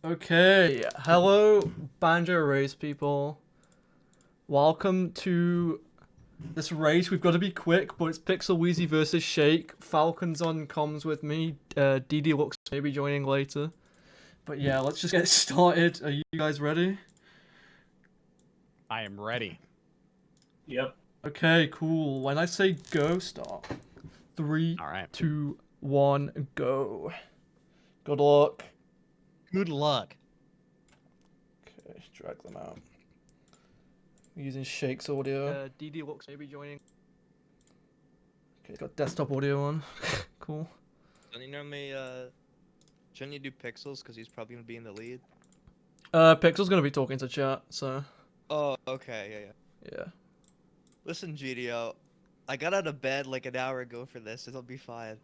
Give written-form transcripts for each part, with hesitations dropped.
Okay, hello Banjo race people. Welcome to this race. We've got to be quick, but it's PxlWeezy versus Shake. Falcon's on comms with me. DD looks maybe joining later. But yeah, let's just get started. Are you guys ready? I am ready. Yep. Okay, cool. When I say go, start. 3, All right. 2, 1, go. Good luck. Good luck. Okay, drag them out. Using Shake's audio. DD looks maybe joining. Okay, got desktop audio on. Cool. Don't you normally, shouldn't you do Pixels, because he's probably going to be in the lead? Pixel's gonna be talking to chat, so Oh, okay, yeah. yeah. Listen, GDO, I got out of bed like an hour ago for this, it'll be fine.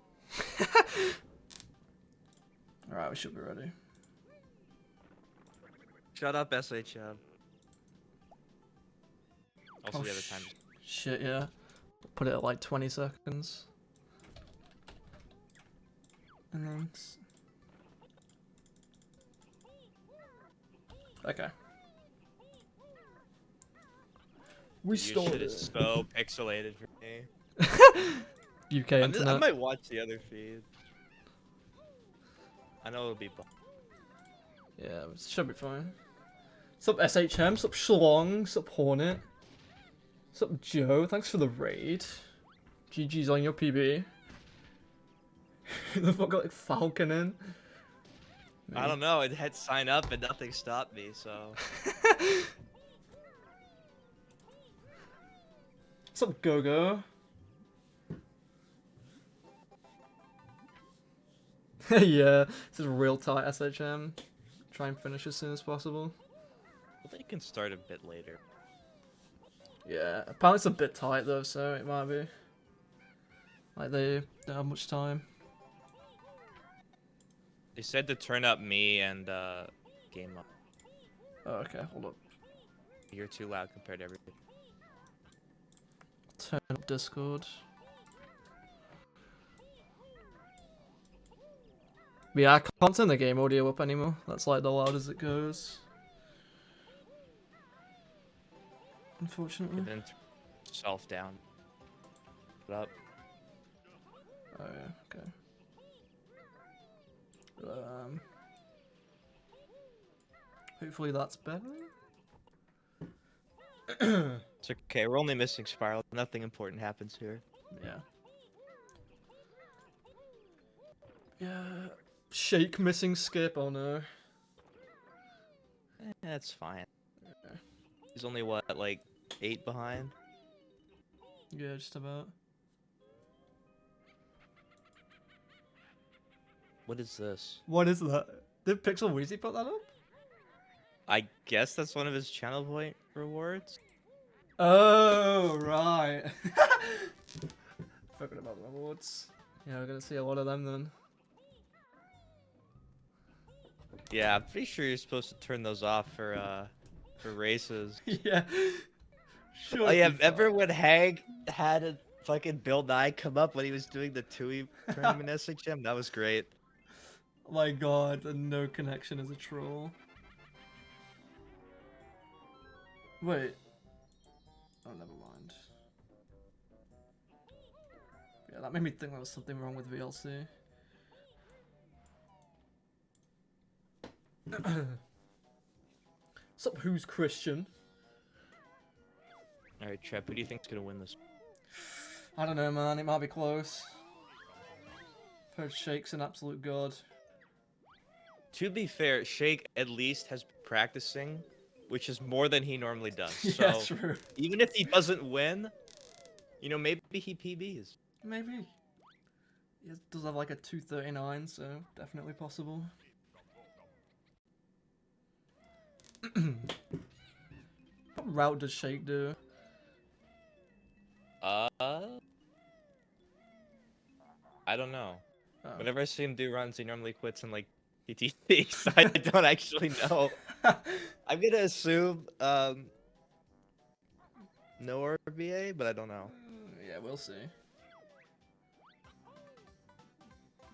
Alright, we should be ready. Shut up, SHM. Also, the other time. Shit, yeah. Put it at like 20 seconds. And then... Okay. We Your shit is started. so pixelated for me. UK I internet. might watch the other feed. I know it'll be Yeah, it should be fine. Sup SHM, sup Shlong, sup Hornet. Sup Joe, thanks for the raid. GG's on your PB. The fuck got like Falcon in? I don't know, I had sign up and nothing stopped me, so... Sup Go-Go? Yeah, this is real tight SHM. Try and finish as soon as possible. I think you can start a bit later. Yeah, apparently it's a bit tight though, so it might be. Like they don't have much time. They said to turn up me and, game up. Oh, okay, hold up. You're too loud compared to everything. Turn up Discord. But yeah, I can't turn the game audio up anymore. That's like the loudest it goes. Unfortunately. And then self down. Put up. Oh yeah, okay. Hopefully that's better. It's okay, we're only missing Spiral. Nothing important happens here. Yeah. Yeah. Shake missing skip, oh no. That's fine. Yeah. He's only, what, like, 8 behind? Yeah, just about. What is this? What is that? Did PxlWeezy put that up? I guess that's one of his channel point rewards? Oh, right. Forgot about the rewards. Yeah, we're gonna see a lot of them then. Yeah, I'm pretty sure you're supposed to turn those off for races. Yeah. Sure. Oh yeah, remember when Hank had a fucking Bill Nye come up when he was doing the TUI tournament SHM? That was great. Oh my god, the no connection is a troll. Wait. Oh, never mind. Yeah, that made me think there was something wrong with VLC. Sup, who's Christian? Alright, Trep, who do you think's gonna win this? I don't know, man. It might be close. Heard Shake's an absolute god. To be fair, Shake at least has been practicing, which is more than he normally does. Yeah, So true. even if he doesn't win, you know, maybe he PBs. Maybe. He does have like a 239, so definitely possible. What route does Shake do? I don't know. Oh. Whenever I see him do runs, he normally quits in like PTC, so I don't actually know. I'm gonna assume no RBA, but I don't know. Yeah, we'll see.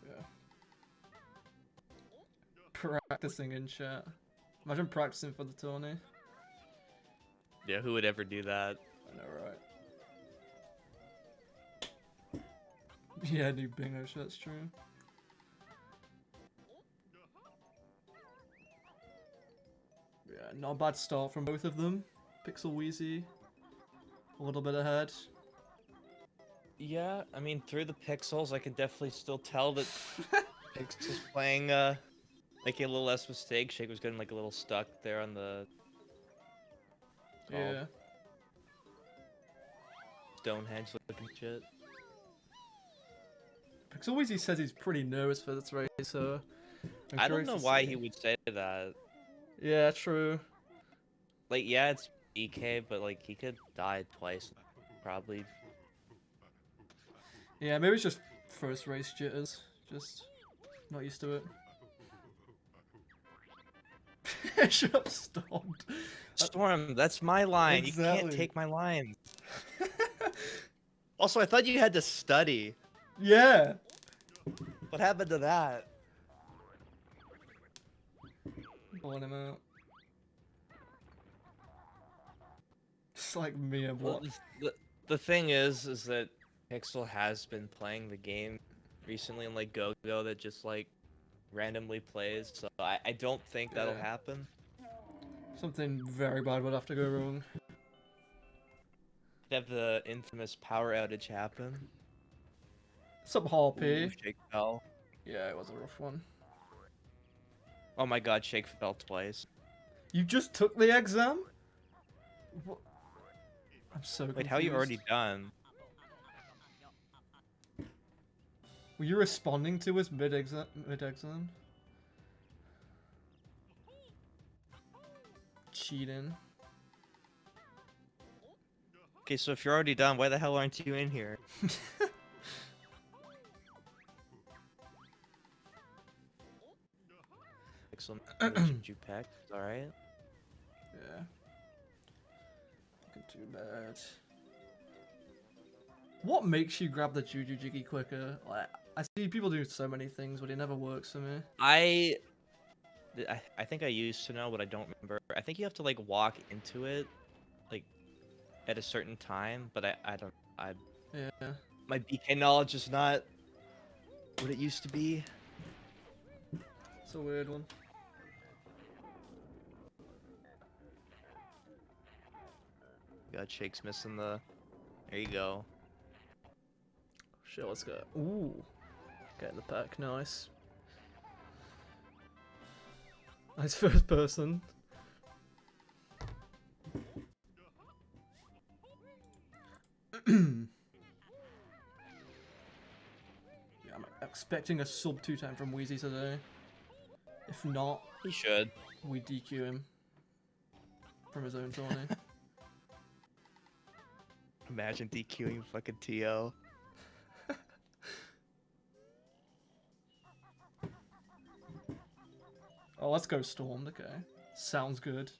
Yeah. practicing in chat. Imagine practicing for the tourney. Yeah, who would ever do that? I know, right? Yeah, new bingo shirt's true. Yeah, not a bad start from both of them. PxlWeezy, a little bit ahead. Yeah, I mean, through the pixels, I can definitely still tell that Pixel's playing, making a little less mistakes. Shake was getting, like, a little stuck there on the... Yeah. Stonehenge looking shit. PxlWeezy says he's pretty nervous for this race, so... I'm I don't curious know to why see. he would say that. Yeah, true. Like, yeah, it's EK, but, like, he could die twice, probably. Yeah, maybe it's just first race jitters. Just not used to it. Shut up, Storm. Storm, that's my line. You Exactly. can't take my line. Also, I thought you had to study. Yeah. What happened to that? Pulling him out. It's like me and what? The thing is that Pixel has been playing the game recently in like Go-Go that just like randomly plays, so I don't think that'll Yeah. happen. Something very bad would have to go wrong. Have the infamous power outage happen. Some Harpy. Ooh, Shake fell. Yeah, it was a rough one. Oh my god, Shake fell twice. You just took the exam? What? I'm so confused. Wait, how are you already done? Were you responding to us mid-exam? Cheating. Okay, so if you're already done, why the hell aren't you in here? Pixel, you pack, alright? Yeah. Looking too bad. What makes you grab the Juju Jiggy quicker? Like, I see people do so many things, but it never works for me. I think I used to know, but I don't remember. I think you have to like walk into it, like at a certain time. But I don't. Yeah. My BK knowledge is not what it used to be. It's a weird one. God, Shake's missing the. There you go. Shit, let's go. Ooh. Get in the pack, nice. Nice first person. Yeah, I'm expecting a sub 2-time from Weezy today. If not, He should. we DQ him from his own tourney. Imagine DQing fucking TO. Oh, let's go Stormed, okay. Sounds good.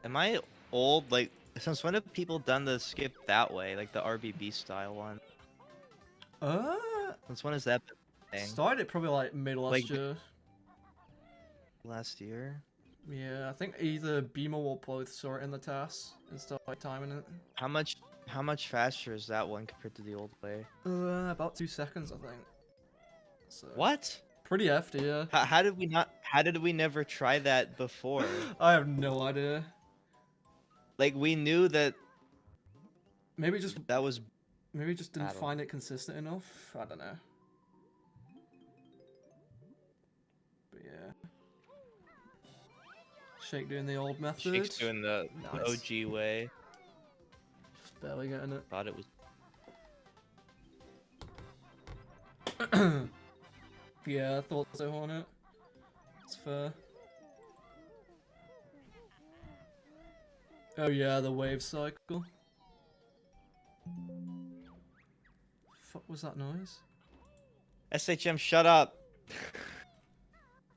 Am I old? Like, since when have people done the skip that way? Like the RBB style one? Since when has that been a thing? Started probably like mid last year. Last year? Yeah, I think either Beamer or both saw it in the task and started like timing it. How much faster is that one compared to the old way? About 2 seconds, I think. So, What? pretty hefty, yeah. How did we not? How did we never try that before? I have no idea. Like we knew that Maybe just that was. didn't I don't find it consistent enough. I don't know. But yeah. Shake doing the old method. Shake's doing the Nice. OG way. Just barely getting it. Thought it was. Yeah, I thought so on it. It's fair. Oh yeah, the wave cycle. Fuck was that noise? SHM, shut up.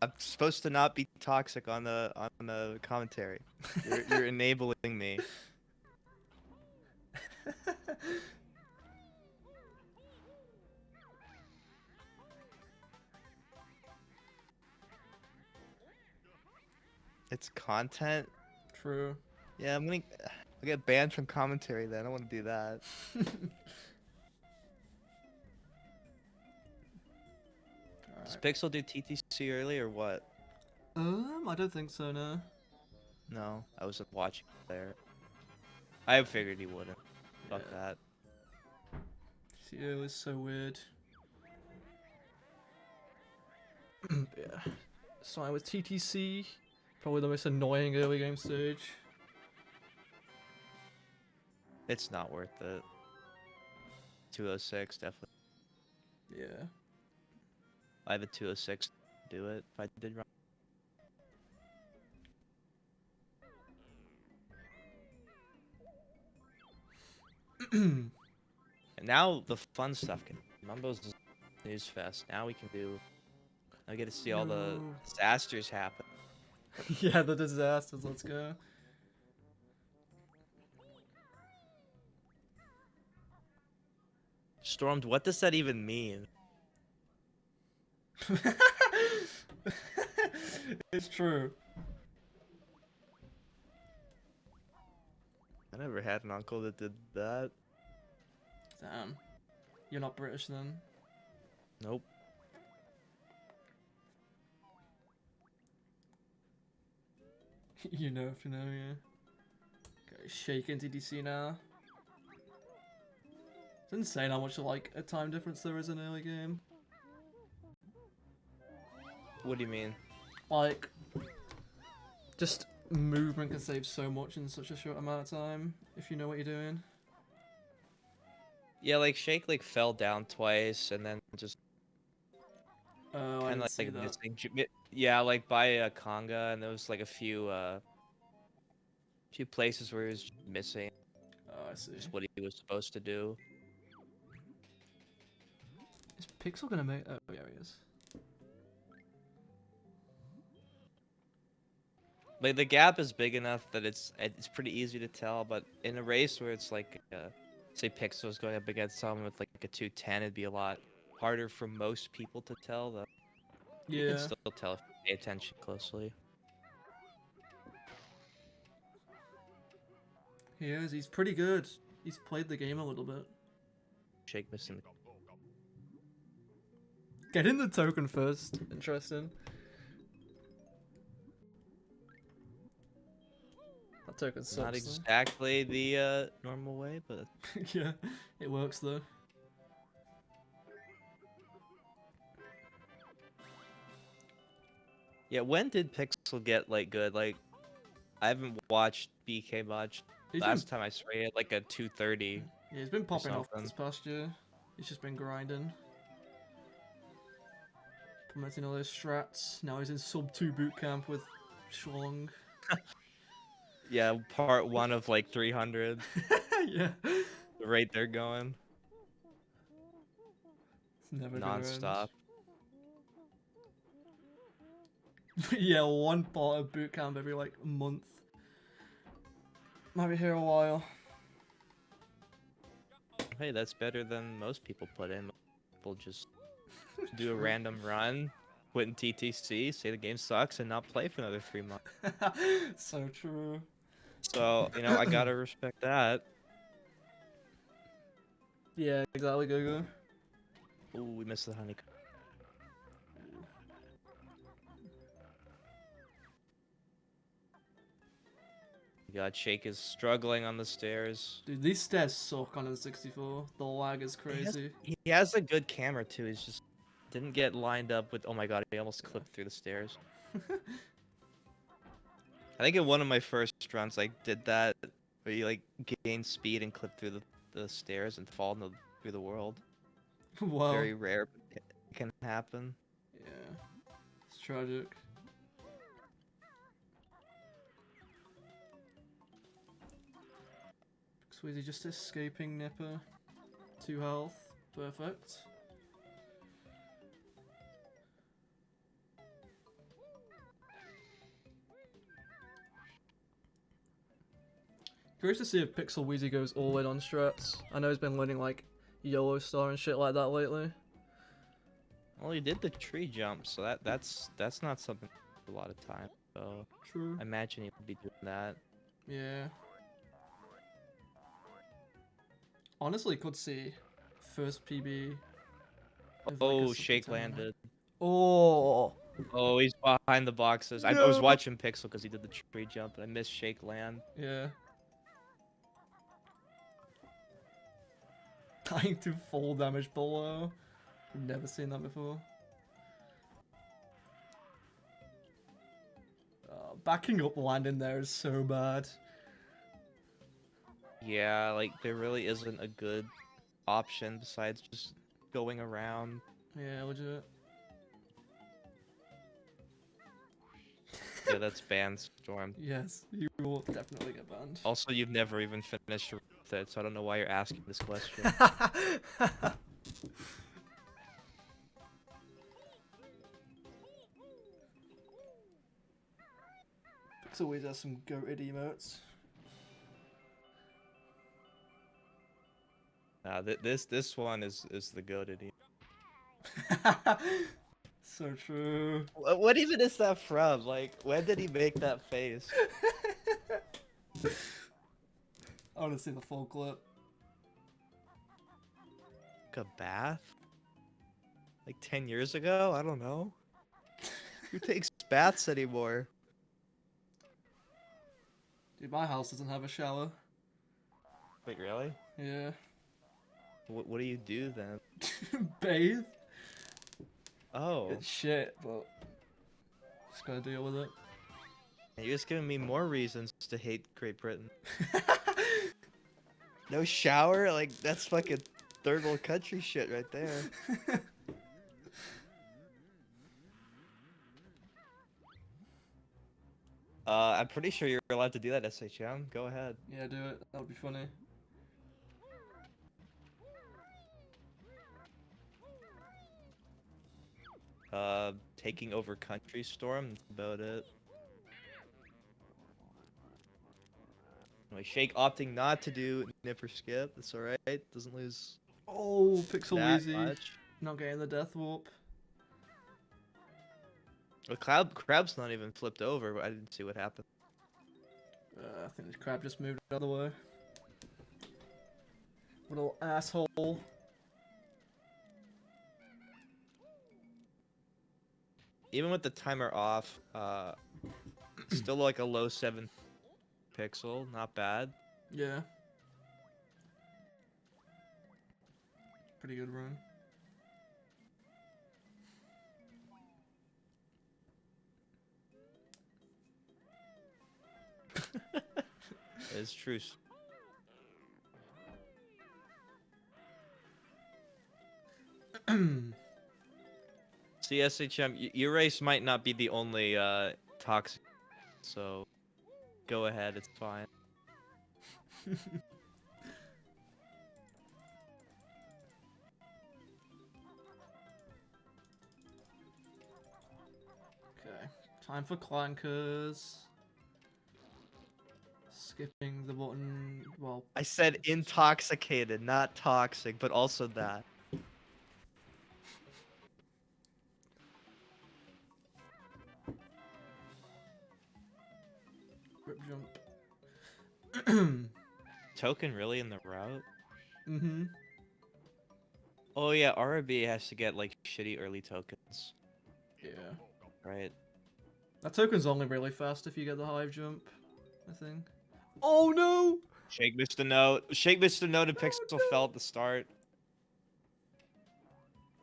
I'm supposed to not be toxic on the commentary. You're enabling me. it's content. True. Yeah, I'll get banned from commentary then. I don't want to do that. Does Pixel do TTC early or what? I don't think so, no. No, I wasn't watching there. I figured he wouldn't. Fuck Yeah. that. CEO is so weird. Yeah. Starting with TTC, probably the most annoying early game stage. It's not worth it. 206 definitely. Yeah. I have a 206 to do it if I did wrong. And now the fun stuff can. Mumbo's News Fest. Now we can do. I get to see all the No. disasters happen. Yeah, the disasters, let's go. Stormed, what does that even mean? It's true. I never had an uncle that did that. Damn. You're not British then? Nope. You know if you know, yeah. Okay, Shake into DC now. It's insane how much like a time difference there is in early game. What do you mean? Like, just movement can save so much in such a short amount of time if you know what you're doing. Yeah, like Shake like fell down twice and then just Oh, I kind didn't of see like that. missing. Yeah, like by a conga, and there was like a few places where he was missing Oh, I see. just what he was supposed to do. Is Pixel gonna make? Oh, yeah, he is. Like the gap is big enough that it's pretty easy to tell, but in a race where it's like say Pixel's going up against someone with like a 210, it'd be a lot harder for most people to tell. Though you can Yeah. still tell if you pay attention closely. He is. He's pretty good. He's played the game a little bit. Shake missing. Getting the token first. Interesting. That token sucks. Not exactly the normal way, but Yeah, it works though. yeah. When did Pixel get like good? Like I haven't watched BK much. Last time I saw he had like a 230. Yeah, he's been popping off something. this past year. He's just been grinding. Implementing all those strats. Now he's in sub 2 boot camp with Schlong. Yeah, part 1 of like 300. Yeah. The rate they're going. It's never Non-stop. Yeah, one part of boot camp every like month. Might be here a while. Hey, that's better than most people put in. People just do a random run, quit in TTC, say the game sucks, and not play for another 3 months. So true. So, you know, I gotta respect that. Yeah, exactly, Gogo. Ooh, we missed the honeycomb. God, Shake is struggling on the stairs. Dude, these stairs suck on N64. The lag is crazy. He has a good camera too. He's just didn't get lined up with. Oh my god, he almost clipped through the stairs. I think in one of my first runs, I did that where you like gain speed and clip through the stairs and fall through the world. Wow. Very rare, but it can happen. Yeah. It's tragic. PxlWeezy just escaping Nipper. 2 health. Perfect. Curious to see if PxlWeezy goes all in on strats. I know he's been learning like Yellow Star and shit like that lately. Well, he did the tree jump, so that's not something a lot of time. so True. I imagine he would be doing that. Yeah. Honestly, could see first PB. Of like a Oh, sub Shake 10 minute. landed. Oh Oh, he's behind the boxes. I was no! watching Pixel because he did the tree jump, and I missed Shake land. Yeah. Dying to full damage below. Never seen that before. Backing up landing there is so bad. Yeah, like there really isn't a good option besides just going around. Yeah, legit. Yeah, that's banned Storm. Yes, you will definitely get banned. Also, you've never even finished with it, so I don't know why you're asking this question. PxlWeezy has some goated emotes. Nah, this one is the goated. So true. What even is that from? Like, when did he make that face? I want to see the full clip. Like a bath? Like 10 years ago? I don't know. Who takes baths anymore? Dude, my house doesn't have a shower. Wait, really? Yeah. What do you do then? Bathe? Oh, It's shit, but just gotta deal with it. you're just giving me more reasons to hate Great Britain. No shower? Like, that's fucking third world country shit right there. I'm pretty sure you're allowed to do that, SHM. Go ahead. Yeah, do it. That would be funny. Taking over Country Storm, that's about it. Anyway, Shake opting not to do Nipper Skip, that's alright. Doesn't lose Oh, that PxlWeezy. much. Not getting the death warp. Well, Crab's not even flipped over, but I didn't see what happened. I think this crab just moved the other way. Little asshole. Even with the timer off, still like a low 7 pixel, not bad. Yeah. Pretty good run. It's true. CSHM, your race might not be the only toxic, so go ahead, it's fine. Okay. Time for clankers. Skipping the button. Well, I said intoxicated, not toxic, but also that. rip jump. Token really in the route? Mm-hmm. Oh yeah, RB has to get like shitty early tokens, Yeah. right? That token's only really fast if you get the hive jump, I think. Oh no! Shake missed a note. Shake missed a note and Pixel no. fell at the start.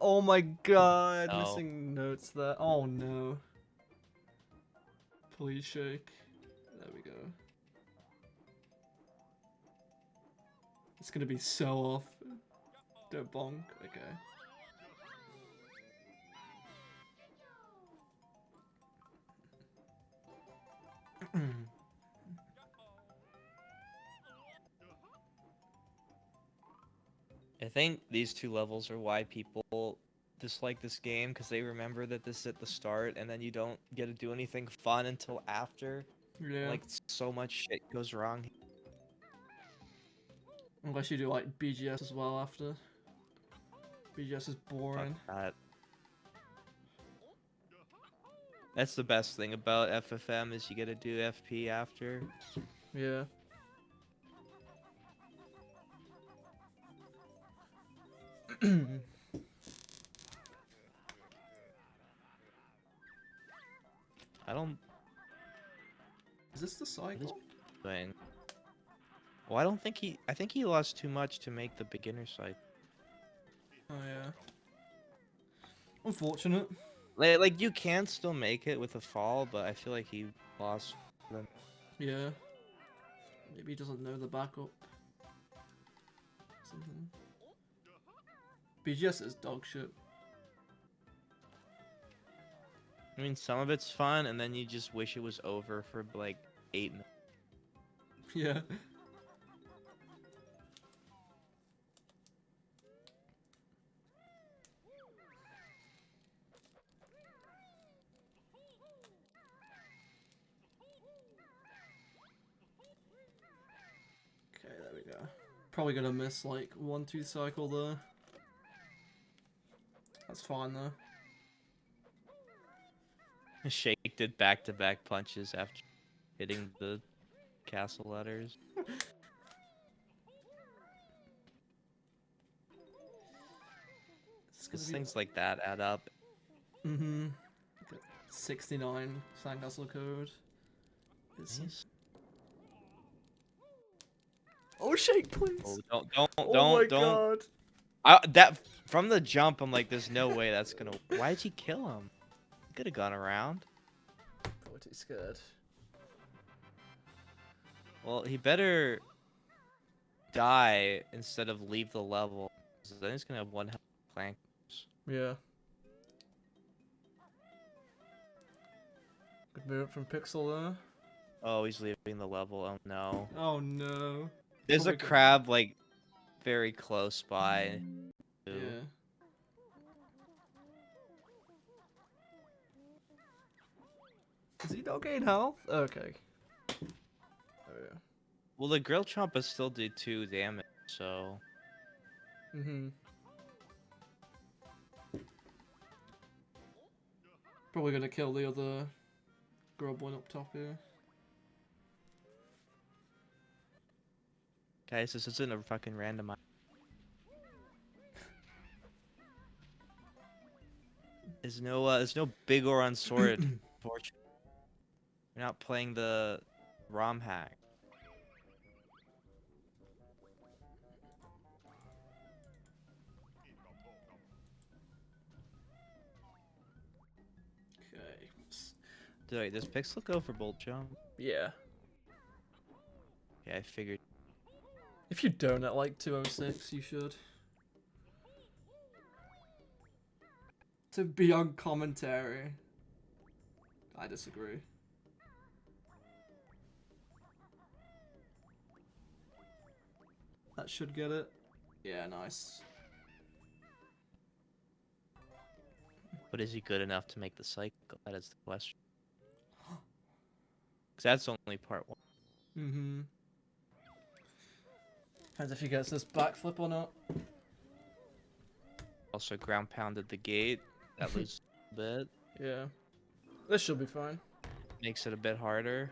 Oh my god, No. missing notes there. Oh no. Please shake. There we go. It's gonna be so off. Don't bonk. Okay. I think these two levels are why people dislike this game, because they remember that this is at the start and then you don't get to do anything fun until after. Yeah. Like, so much shit goes wrong. Unless you do like BGS as well after. BGS is boring. Fuck that. That's the best thing about FFM is you get to do FP after. Yeah. I don't. Is this the What is cycle? doing? Well, I don't think he. I think he lost too much to make the beginner side. Oh yeah. Unfortunate. Like you can still make it with a fall, but I feel like he lost. Them. Yeah. Maybe he doesn't know the backup. Something. BGS is dog shit. I mean, some of it's fun, and then you just wish it was over for like 8 minutes. Yeah. Okay, there we go. Probably gonna miss like 1-2 cycle there. That's fine though. Shake did back-to-back punches after hitting the castle letters. Because things like that add up. Mm-hmm. 69 Sandcastle code. Nice. Oh, Shake, please! Oh, Oh my don't. god! That from the jump, I'm like, there's no way that's gonna. Why'd you kill him? Could have gone around. We're too scared. Well, he better die instead of leave the level. So then he's gonna have one health plank. Yeah. Good move from Pixel there. Oh, he's leaving the level. Oh no. Oh no. There's a Probably crab like very close by. Yeah. Does he not gain health? Okay. Oh yeah. Well, the grill chompas still do 2 damage, so. Mm-hmm. Probably gonna kill the other grub one up top here. Guys, this isn't a fucking randomizer. There's no big or on sword. Unfortunately, you're not playing the ROM hack. Okay. Wait, does Pixel go for bolt jump? Yeah. Yeah, I figured. If you don't at like 206, you should. To be on commentary. I disagree. That should get it. Yeah, nice. But is he good enough to make the cycle? That is the question. Because that's only part 1. Mm-hmm. Depends if he gets this backflip or not. Also, ground pounded the gate. That loses a bit. Yeah. This should be fine. Makes it a bit harder.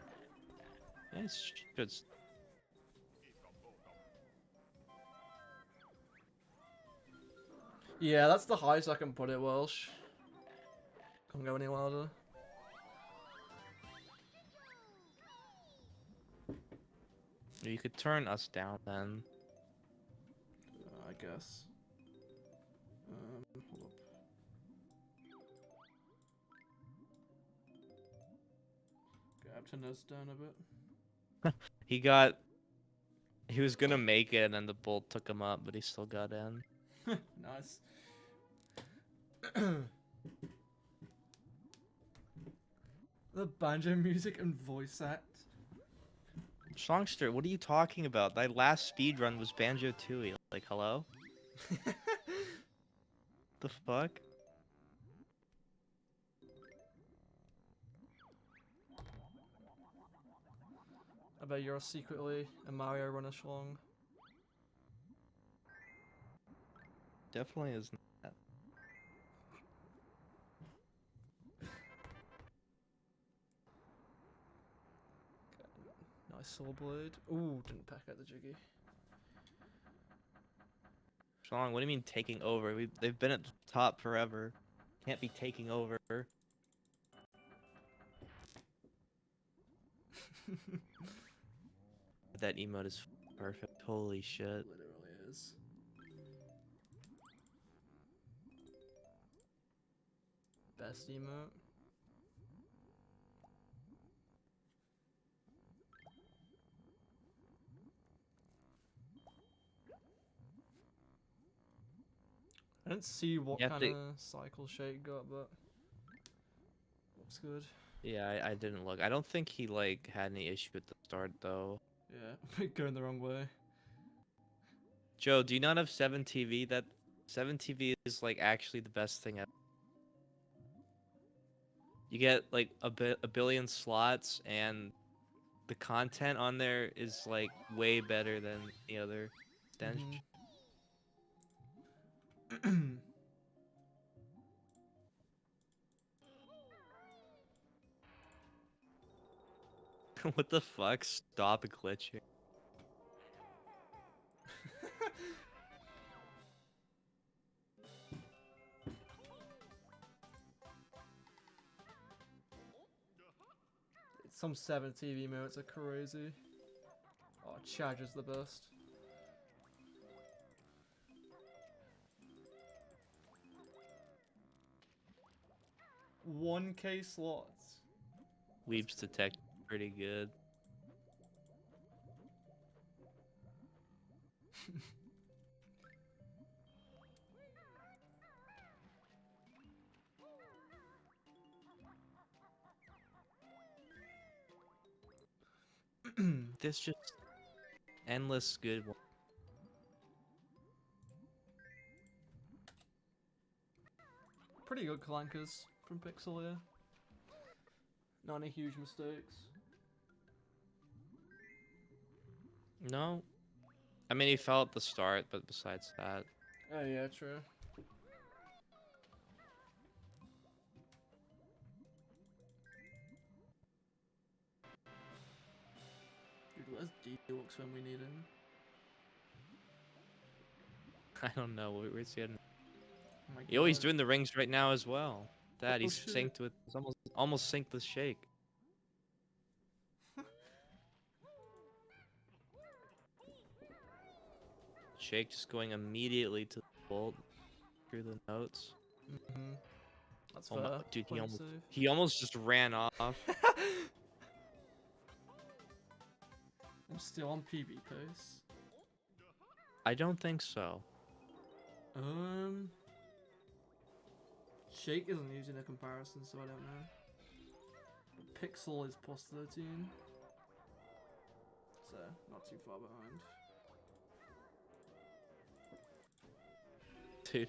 Yeah, it's just. Yeah, that's the highest I can put it, Welsh. Can't go any wilder. You could turn us down then. I guess. Hold up. Grab to nose down a bit. He was gonna make it and then the bolt took him up, but he still got in. Nice. The banjo music and voice act. Songster, what are you talking about? That last speed run was Banjo Tooie. Like, hello? The fuck? I bet you're secretly a Mario runner schlong. Definitely is not. Nice Soul Blade. Ooh, didn't pack out the Jiggy. Sean, what do you mean taking over? They've been at the top forever. Can't be taking over. That emote is perfect. Holy shit. Literally is. Best emote. I didn't see what You have kind to- of cycle Shake got, but looks good. Yeah, I didn't look. I don't think he like had any issue at the start though. Yeah, going the wrong way. Joe, do you not have 7TV? That 7TV is like actually the best thing ever. You get like a billion slots, and the content on there is like way better than the other stench. What the fuck? Stop glitching. Some 7 TV modes are crazy. Oh, Charger's the best. 1K slots. Weeps detect pretty good. There's just endless good ones. Pretty good clankers from Pixel here. Not any huge mistakes. No. I mean, he fell at the start, but besides that. Oh yeah, true. Dude, where's D-Lux when we need him? I don't know. Where's he heading? Oh my Yo, he's God. doing the rings right now as well. Dad, Oh, he's shit. synced with. He's almost synced with Shake. Shake just going immediately to the bolt through the notes. Mm-hmm. That's Oh fair. my, dude, Plenty safe. he almost just ran off. I'm still on PB pace. I don't think so. Shake isn't using a comparison, so I don't know. Pixel is plus 13. So, not too far behind. Dude,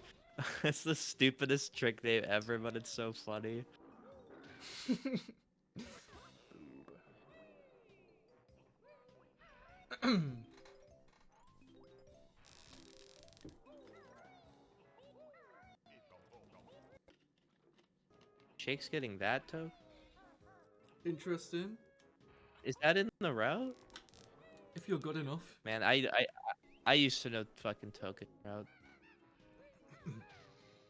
it's the stupidest trick they've ever, but it's so funny. Shake's getting that toe? Interesting. Is that in the route? If you're good enough. Man, I used to know fucking token route.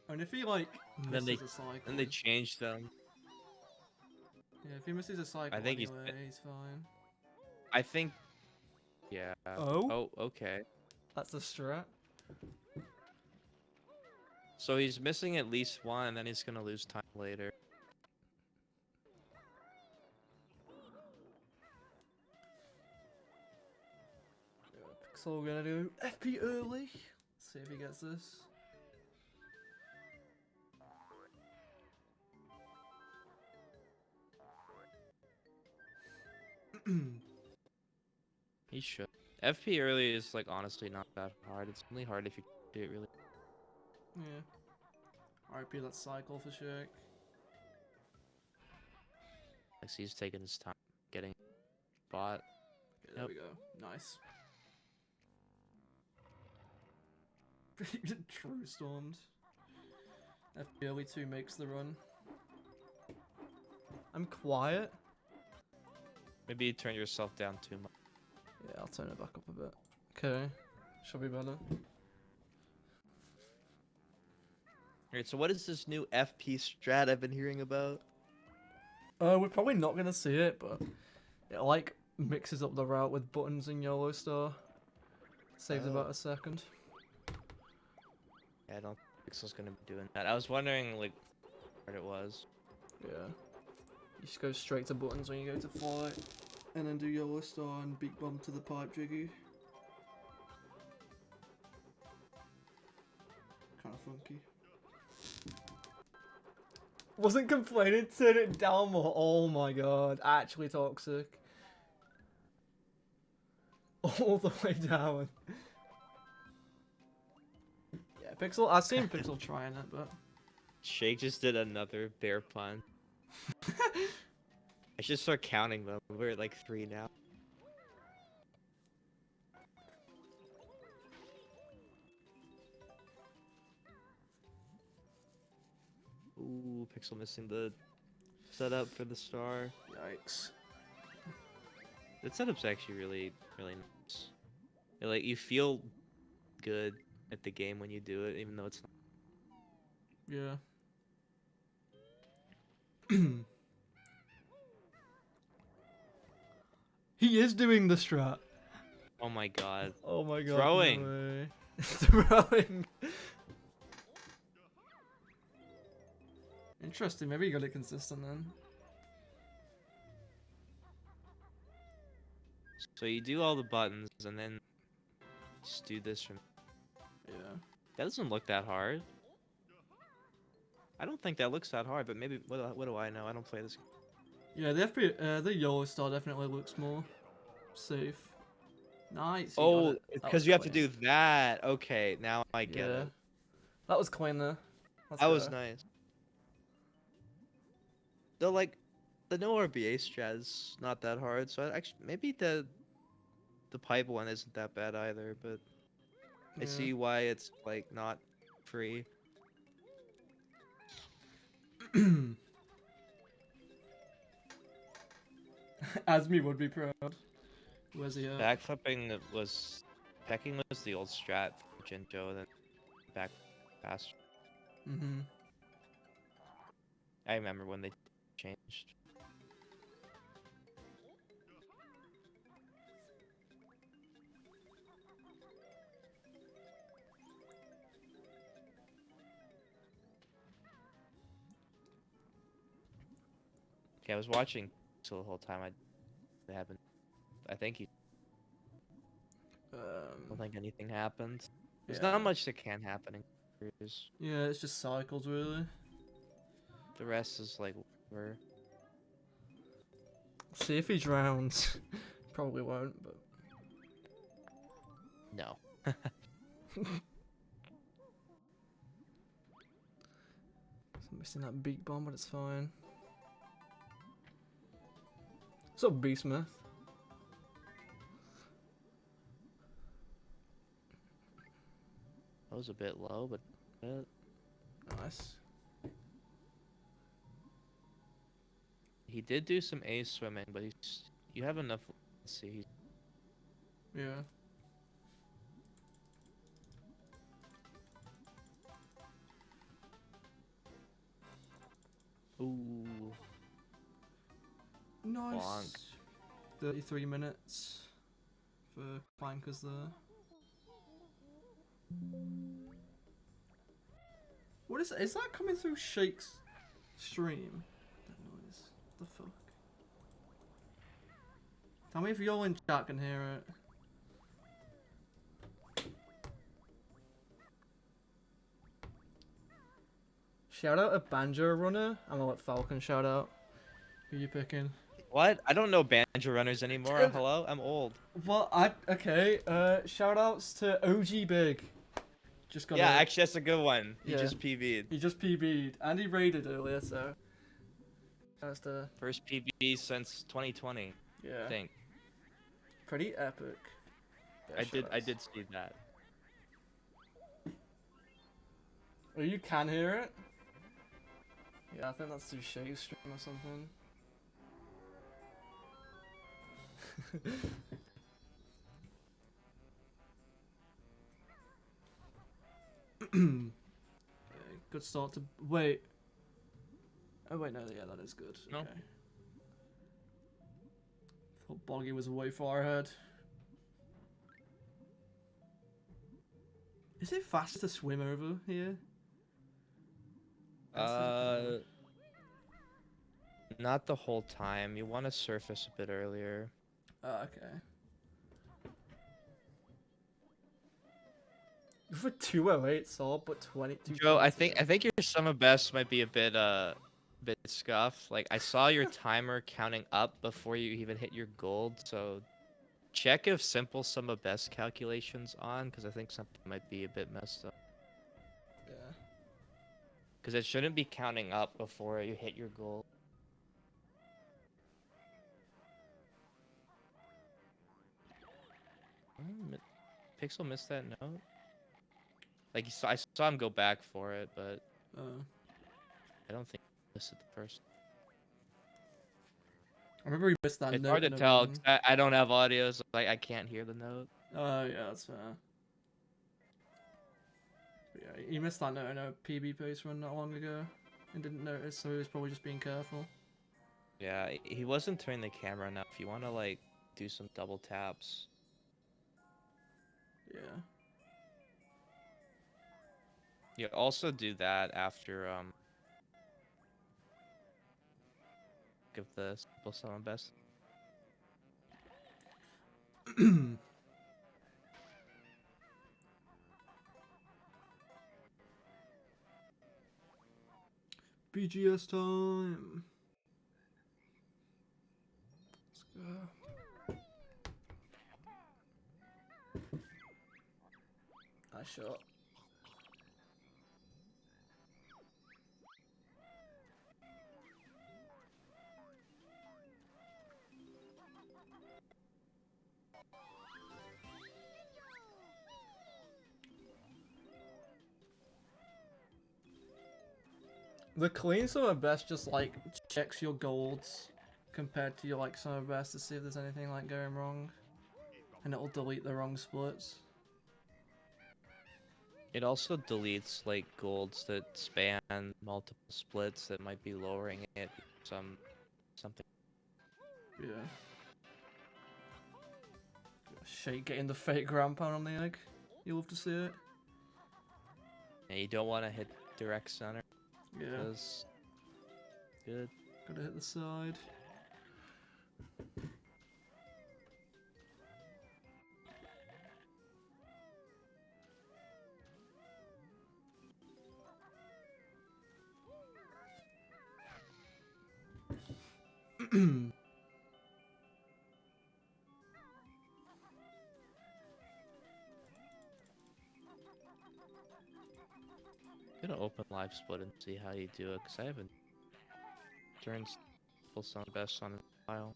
And if he, like, Then misses a cycle. Then they changed them. Yeah, if he misses a cycle I think anyway, he's fine. I think. Yeah. Oh? Oh, okay. That's a strat. So he's missing at least one, and then he's gonna lose time later. Pixel gonna do FP early. See if he gets this. He should. FP early is like honestly not that hard. It's only hard if you do it really. Yeah. RIP that cycle for Shake. Like he's taking his time getting bot. Okay, there we go. Nice. True stormed. FP early 2 makes the run. I'm quiet. Maybe you turn yourself down too much. Yeah, I'll turn it back up a bit. Okay. Should be better. Alright, so what is this new FP strat I've been hearing about? We're probably not gonna see it, but it like mixes up the route with buttons in Yellow Star. Saves about a second. Yeah, I don't think Pixel's gonna be doing that. I was wondering, like, what it was. Yeah. You just go straight to buttons when you go to flight, and then do Yellow Star and Big Bomb to the pipe jiggy. Kind of funky. Wasn't complaining, turn it down more. Oh my god, actually toxic. All the way down. Yeah, Pixel. I've seen Pixel trying it, but Shake just did another bear pun. I should start counting them. We're at like 3 now. Ooh, Pixel missing the setup for the star. yikes. That setup's actually really nice. Like, you feel good at the game when you do it, even though it's not. Yeah. He is doing the strat. Oh my god. Oh my god. Throwing. No way. Throwing. Interesting. Maybe you got it consistent then. So you do all the buttons and then just do this from. Yeah. That doesn't look that hard. I don't think that looks that hard, but maybe what do I know? I don't play this game. Yeah, the FP, the Yellow Star definitely looks more safe. Nice. You got Oh, it. That because was you have to clean. do that. Okay, now I get Yeah. it. That was clean there. Let's That was go. nice. Though, like, the no RBA strat is not that hard, so actually maybe the pipe one isn't that bad either. But I Yeah. see why it's like not free. Asmi would be proud. Where's he at? Backflipping was pecking was the old strat for Jinjo, then back faster. Mm-hmm. I remember when they changed. Okay, I was watching so the whole time it happened. I think he don't think anything happened. There's Yeah. not much that can happen in series. Yeah, it's just cycles really. The rest is like whatever. See if he drowns. Probably won't, but No. I'm missing that beak bomb, but it's fine. What's up, B-Smith? That was a bit low, but Nice. he did do some A swimming, but you have enough. Let's see. Yeah. Ooh. Nice. Bonk. 33 minutes for clankers there. What is that? Is that coming through Shake's stream? That noise. What the fuck? Tell me if y'all in chat can hear it. Shout out a Banjo Runner. I'm gonna let Falcon shout out. Who you picking? What? I don't know banjo runners anymore. Dude. Hello? I'm old. Well, okay. Shout outs to OG Big. Just got Yeah, actually, that's a good one. He Yeah. just PB'd. He just PB'd and he raided earlier, so that's the First PB since 2020, yeah. I think. Pretty epic. Yeah, I shoutouts. did see that. Oh, you can hear it? Yeah, I think that's through Shake's stream or something. Good start to wait. Oh wait, no, yeah, that is good. No. Okay. Thought Boggy was way far ahead. Is it faster to swim over here? Not the whole time. You want to surface a bit earlier. Oh, okay. For 208 solid, but 22. Joe, I think your summer best might be a bit scuffed. Like I saw your timer counting up before you even hit your gold, so check if simple sum of best calculations on, because I think something might be a bit messed up. Yeah. Because it shouldn't be counting up before you hit your goal. Pixel missed that note. Like I saw him go back for it, but I don't think he missed it the first. I remember he missed that It's note. hard to tell. 'Cause I don't have audio, so I can't hear the note. Oh yeah, that's fair. But yeah, he missed that note in a PB pace run not long ago and didn't notice, so he was probably just being careful. Yeah, he wasn't turning the camera enough. You want to like do some double taps. Yeah. You also do that after give the simple sum of best. BGS time. Let's go. Nice shot. The clean summer best just like checks your golds compared to your like summer best to see if there's anything like going wrong, and it'll delete the wrong splits. It also deletes like golds that span multiple splits that might be lowering it something. Yeah. Shake getting the fake ground pound on the egg. You love to see it. And you don't want to hit direct center. Yeah. Because good. Gotta hit the side. I'm gonna open live split and see how you do it, because I haven't turned full sound best on a while.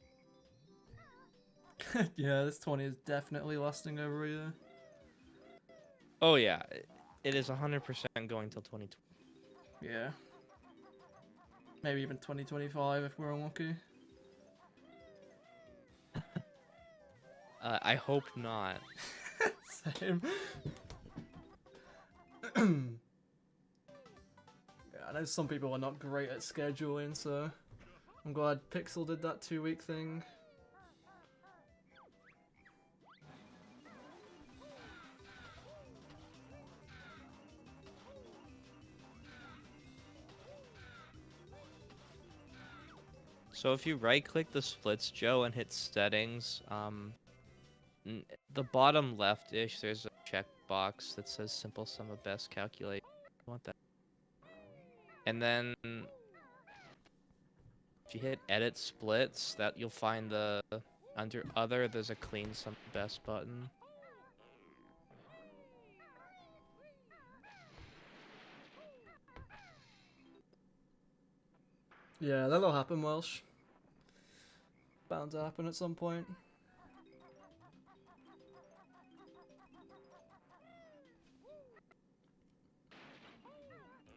Yeah, this 20 is definitely lasting over a year. Oh yeah, it is 100% going till 2020. Yeah. Maybe even 2025 if we're unlucky. I hope not. Same. Yeah, I know some people are not great at scheduling, so I'm glad Pixel did that 2-week thing. So if you right-click the splits, Joe, and hit settings, the bottom left-ish, there's a checkbox that says simple sum of best calculate. I want that. And then if you hit edit splits, that you'll find the under other, there's a clean sum of best button. Yeah, that'll happen, Welsh. Bound to happen at some point.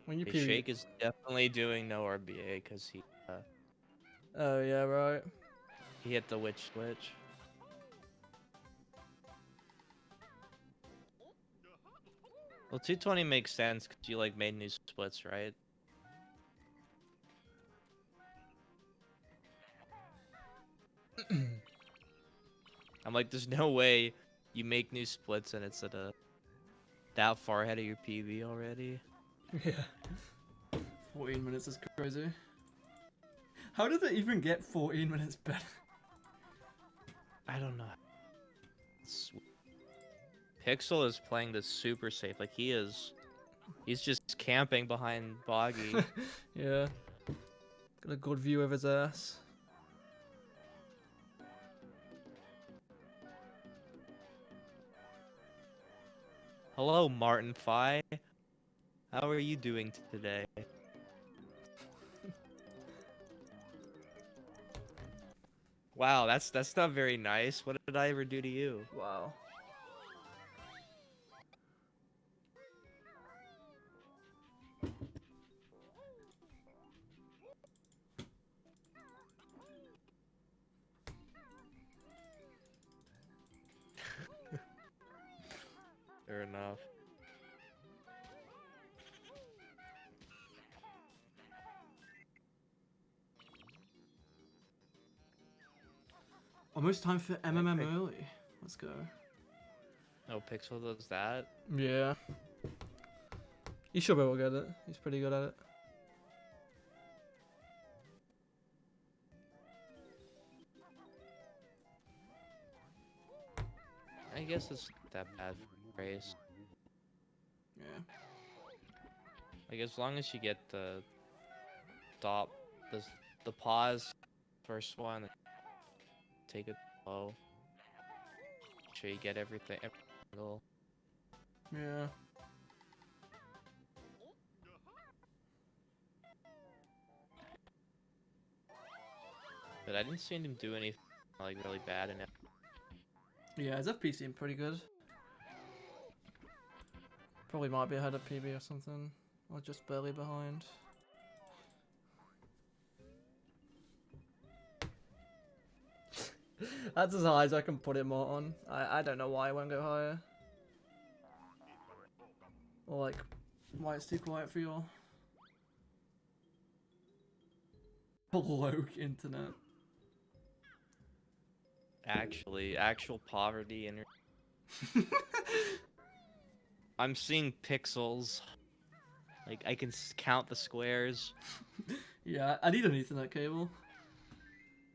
When you Shake is definitely doing no RBA because Oh yeah, right. he hit the witch switch. Well, 220 makes sense because you like made new splits, right? I'm like, there's no way you make new splits and it's at a that far ahead of your PB already. Yeah. 14 minutes is crazy. How did it even get 14 minutes better? I don't know. Pixel is playing this super safe. Like he's just camping behind Boggy. Yeah. Got a good view of his ass. Hello, Martin Phi. How are you doing today? Wow, that's not very nice. What did I ever do to you? Wow. Fair enough. Almost time for MMM early. Let's go. No, Pixel does that. Yeah. He should be able to get it. He's pretty good at it. I guess it's not that bad for race. Yeah. Like as long as you get the stop, the pause, first one, take it slow. Make sure you get everything. Every angle. Yeah. But I didn't see him do anything like really bad in it. Yeah, his FP seemed pretty good. Probably might be ahead of PB or something. Or just barely behind. That's as high as I can put him on. I don't know why I won't go higher. Or like, why it's too quiet for your bloke internet. Actual poverty and I'm seeing pixels. Like I can count the squares. Yeah, I need an Ethernet cable.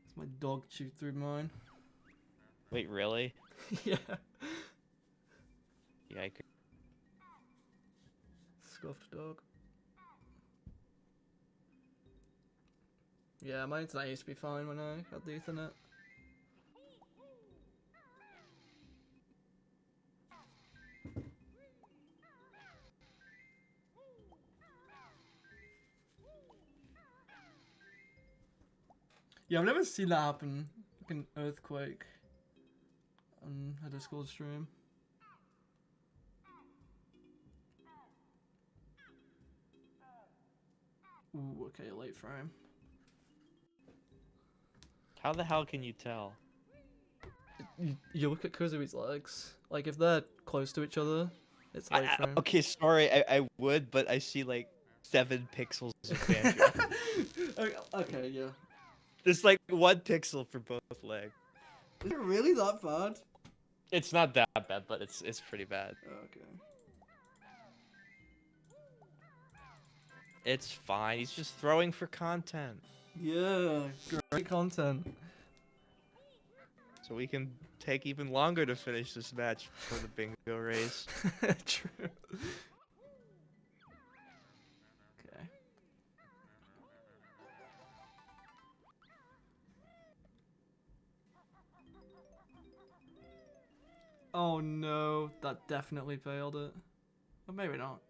It's my dog chewed through mine. Wait, really? Yeah. Yeah, I could. Scuffed dog. Yeah, my internet used to be fine when I got the Ethernet. Yeah, I've never seen that happen. Like an earthquake on a Discord stream. Ooh, okay, late frame. How the hell can you tell? You look at Kuzui's legs. Like, if they're close to each other, it's late frame. Okay, sorry, I would, but I see like 7 pixels of bandwidth. Okay, yeah. There's like 1 pixel for both legs. Is it really that bad? It's not that bad, but it's pretty bad. Okay. It's fine. He's just throwing for content. Yeah, great content. So we can take even longer to finish this match for the bingo race. True. Okay. Oh no, that definitely failed it. Or maybe not.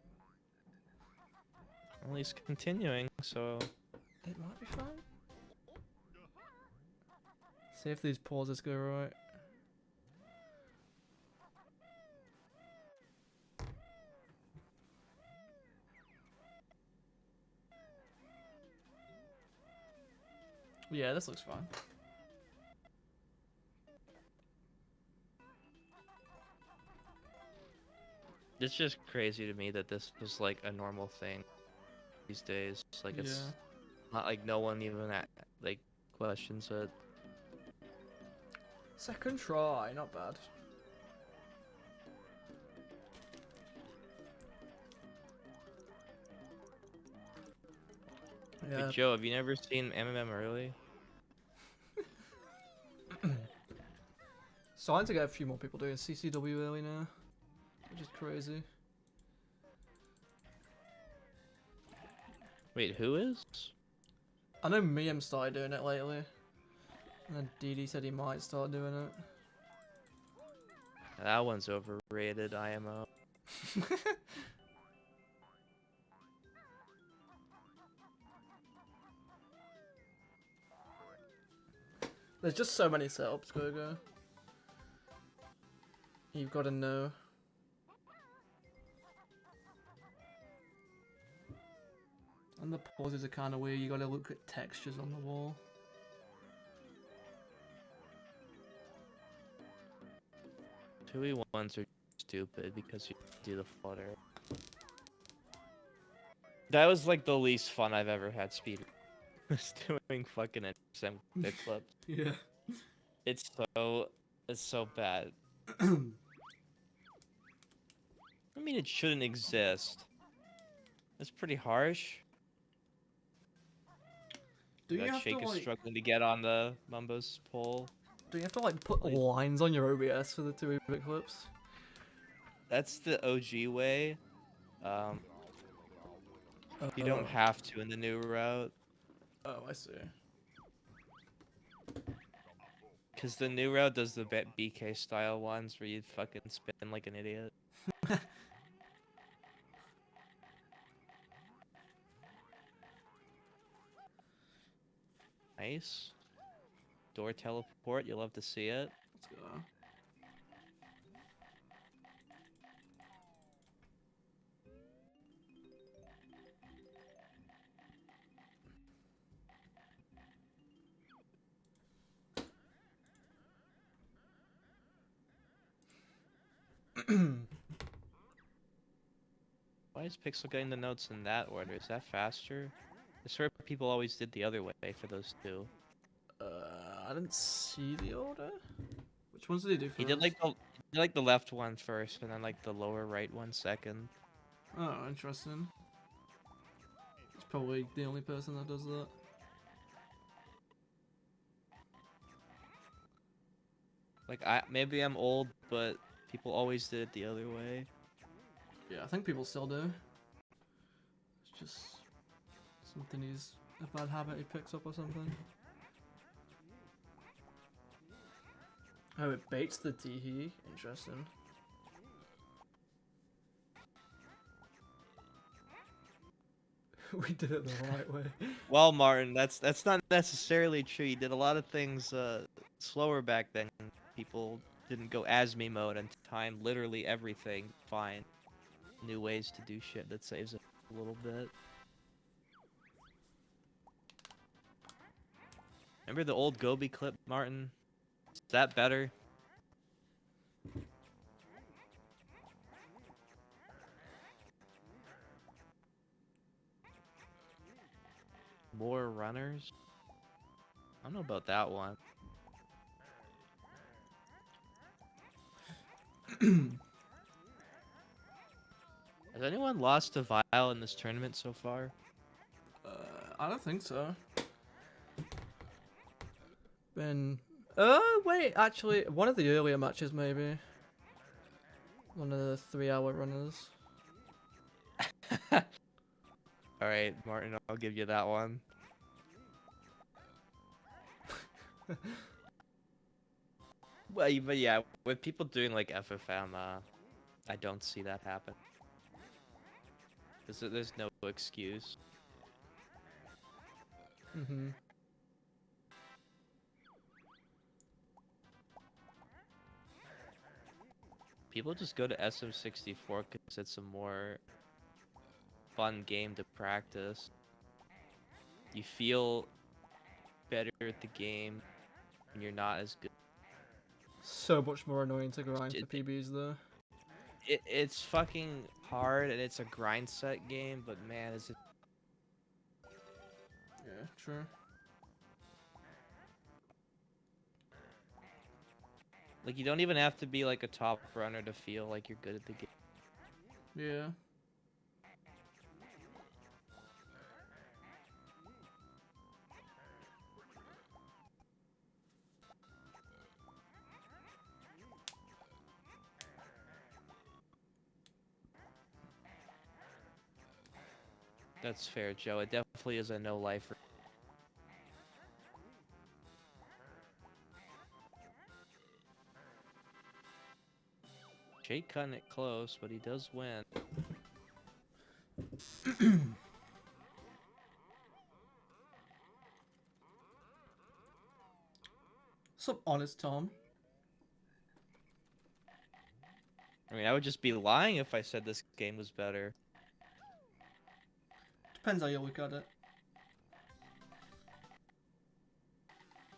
Well, he's continuing, so... It might be fine. See if these pauses go right. Yeah, this looks fine. It's just crazy to me that this was like a normal thing these days. Like Yeah. it's not like no one even like questions it. Second try, not bad. Wait, Yeah. Joe, have you never seen MMM early? Starting to get a few more people doing CCW early now, which is crazy. Wait, who is? I know Miam started doing it lately, and then DD said he might start doing it. That one's overrated, IMO. There's just so many setups, Gogo. You've got to know. And the pauses are kind of weird. You got to look at textures on the wall. 2v1s are stupid because you do the flutter. That was like the least fun I've ever had speed. Was doing fucking NSM big clips. Yeah. It's so bad. I mean, it shouldn't exist. It's pretty harsh. Do you That have to Shake is like? struggling to get on the Mumbo's pole. Do you have to like put Like- lines on your OBS for the 2-bit clips? That's the OG way. You don't Oh. have to in the new route. Oh, I see. Because the new route does the BK style ones where you fucking spin like an idiot. Nice. Door teleport, you'll love to see it. Let's go. Why is Pixel getting the notes in that order? Is that faster? I swear people always did the other way for those two. I didn't see the order. Which ones did he do first? He did like the left one first, and then like the lower right one second. Oh, interesting. He's probably the only person that does that. Like maybe I'm old, but people always did it the other way. Yeah, I think people still do. It's just something a bad habit he picks up or something. Oh, it baits the teehee. Interesting. We did it the right way. Well, Martin, that's not necessarily true. You did a lot of things slower back then. People didn't go ASME mode and time literally everything. Find new ways to do shit that saves it a little bit. Remember the old Gobi clip, Martin? Is that better? More runners? I don't know about that one. Has anyone lost to Vile in this tournament so far? I don't think so. Wait, actually, one of the earlier matches maybe. One of the 3-hour runners. Alright, Martin, I'll give you that one. Well, but yeah, with people doing like FFM, I don't see that happen. There's no excuse. Mm-hmm. People just go to SM64 because it's a more fun game to practice. You feel better at the game, and you're not as good. So much more annoying to grind for It- PBs though. it's fucking hard and it's a grind set game, but man, is it Yeah, true. like you don't even have to be like a top runner to feel like you're good at the game. Yeah. That's fair, Joe. It definitely is a no lifer. Jake cutting it close, but he does win. Sup, honest Tom? I mean, I would just be lying if I said this game was better. Depends how you look at it.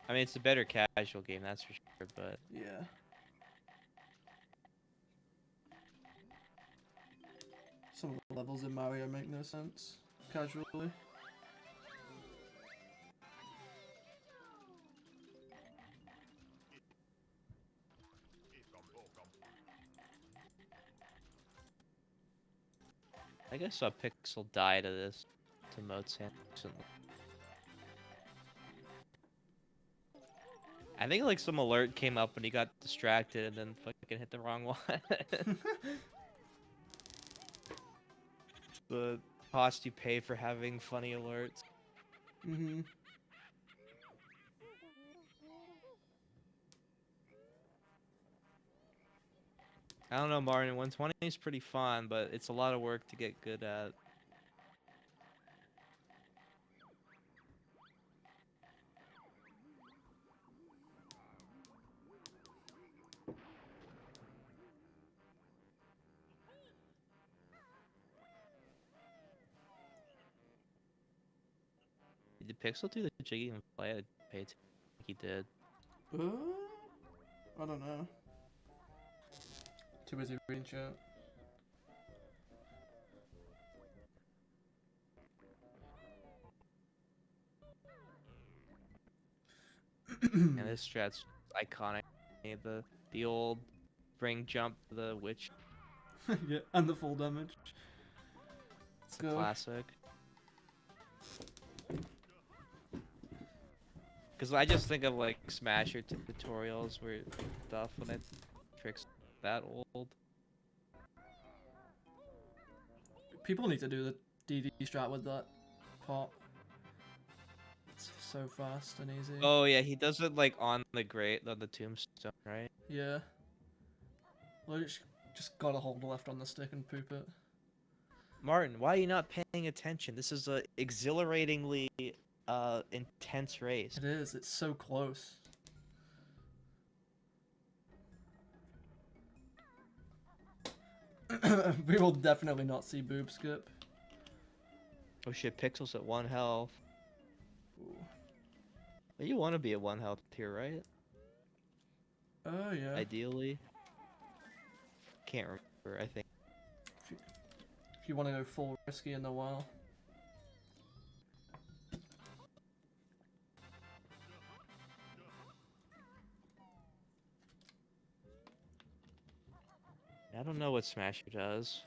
I mean, it's a better casual game, that's for sure, but Yeah. Some of the levels in Mario make no sense casually. I guess I saw Pixel die to this, to Mote's hand recently. I think like some alert came up when he got distracted and then fucking hit the wrong one. The cost you pay for having funny alerts. Mm-hmm. I don't know, Martin. 120 is pretty fun, but it's a lot of work to get good at. Did Pixel do the jiggy and play? I pay attention. He did. I don't know. Too busy reading chat. And this strat's iconic. The old ring jump to the witch. Yeah, and the full damage. It's a classic. Because I just think of like Smasher tutorials where stuff when it tricks that old. People need to do the DD strat with that pot. It's so fast and easy. Oh yeah, he does it like on the tombstone, right? Yeah. Well, just gotta hold left on the stick and poop it. Martin, why are you not paying attention? This is a exhilaratingly intense race. It is. It's so close. We will definitely not see boob skip. Oh shit, Pixel's at 1 health. Ooh. Well, you want to be at 1 health here, right? Oh yeah. Ideally. Can't remember, I think. If you want to go full risky in the while. I don't know what Smasher does.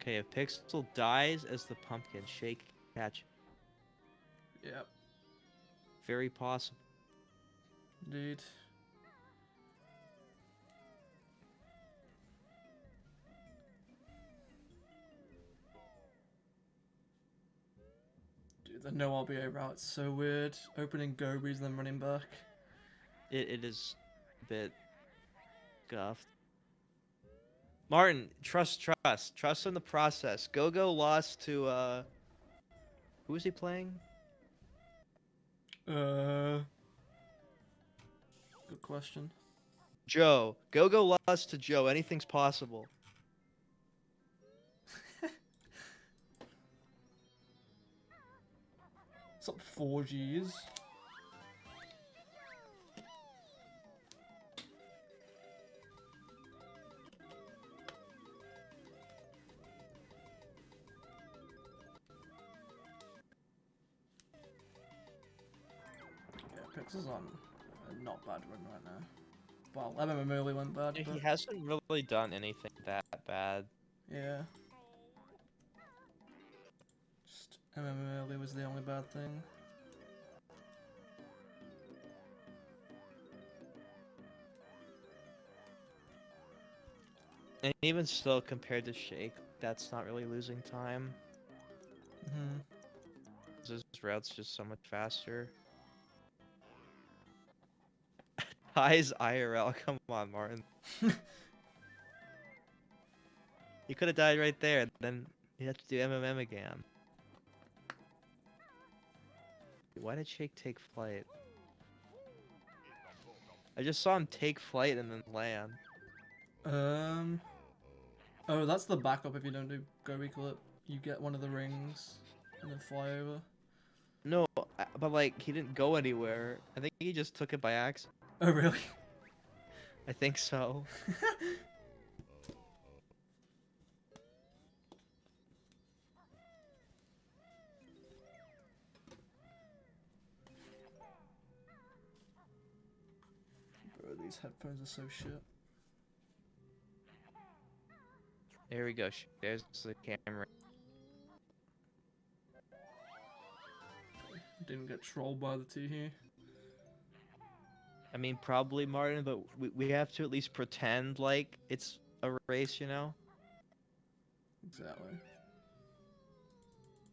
Okay, if Pixel dies as the pumpkin, Shake catch. Yep. Very possible. Indeed. Dude, the no RBA route's so weird. Opening Gobies, then running back. It is a bit guffed. Martin, trust in the process. Go lost to who was he playing? Good question. Joe. Go lost to Joe. Anything's possible. What's up, 4Gs? Yeah, Pixel's on a not bad run right now. Well, MMM early went bad, Yeah, but he hasn't really done anything that bad. yeah. Just MMM early was the only bad thing. And even still, compared to Shake, that's not really losing time. Hmm. His route's just so much faster. Highs IRL, come on, Martin. You could have died right there, then you have to do MMM again. Why did Shake take flight? I just saw him take flight and then land. Oh, that's the backup if you don't do Gobi Clip. You get one of the rings and then fly over. No, but like, he didn't go anywhere. I think he just took it by accident. Oh, really? I think so. Bro, these headphones are so shit. There we go. There's the camera. Didn't get trolled by the two here. I mean, probably Martin, but we have to at least pretend like it's a race, you know? Exactly.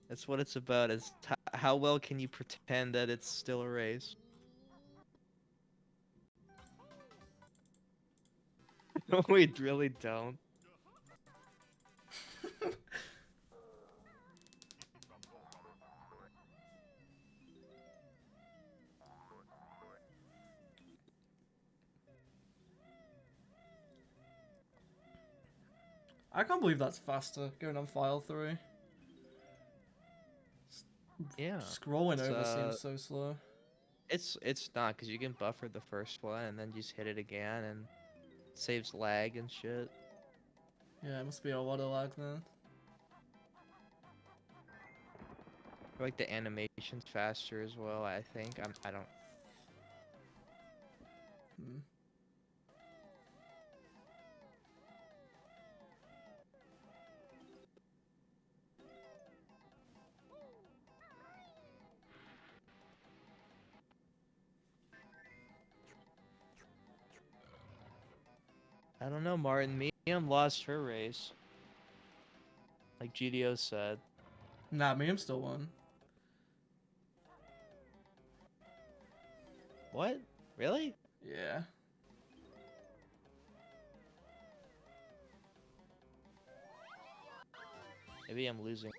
That's what it's about, is how well can you pretend that it's still a race? We really don't. I can't believe that's faster, going on file 3. Yeah. Scrolling It's, over seems so slow. It's not, because you can buffer the first one and then just hit it again and it saves lag and shit. Yeah, it must be a lot of lag then. Like the animation's faster as well, I think. I don't. Hmm. I don't know, Martin. Miam lost her race. Like GDO said. Nah, me, I'm still one. What? Really? Yeah. Maybe I'm losing.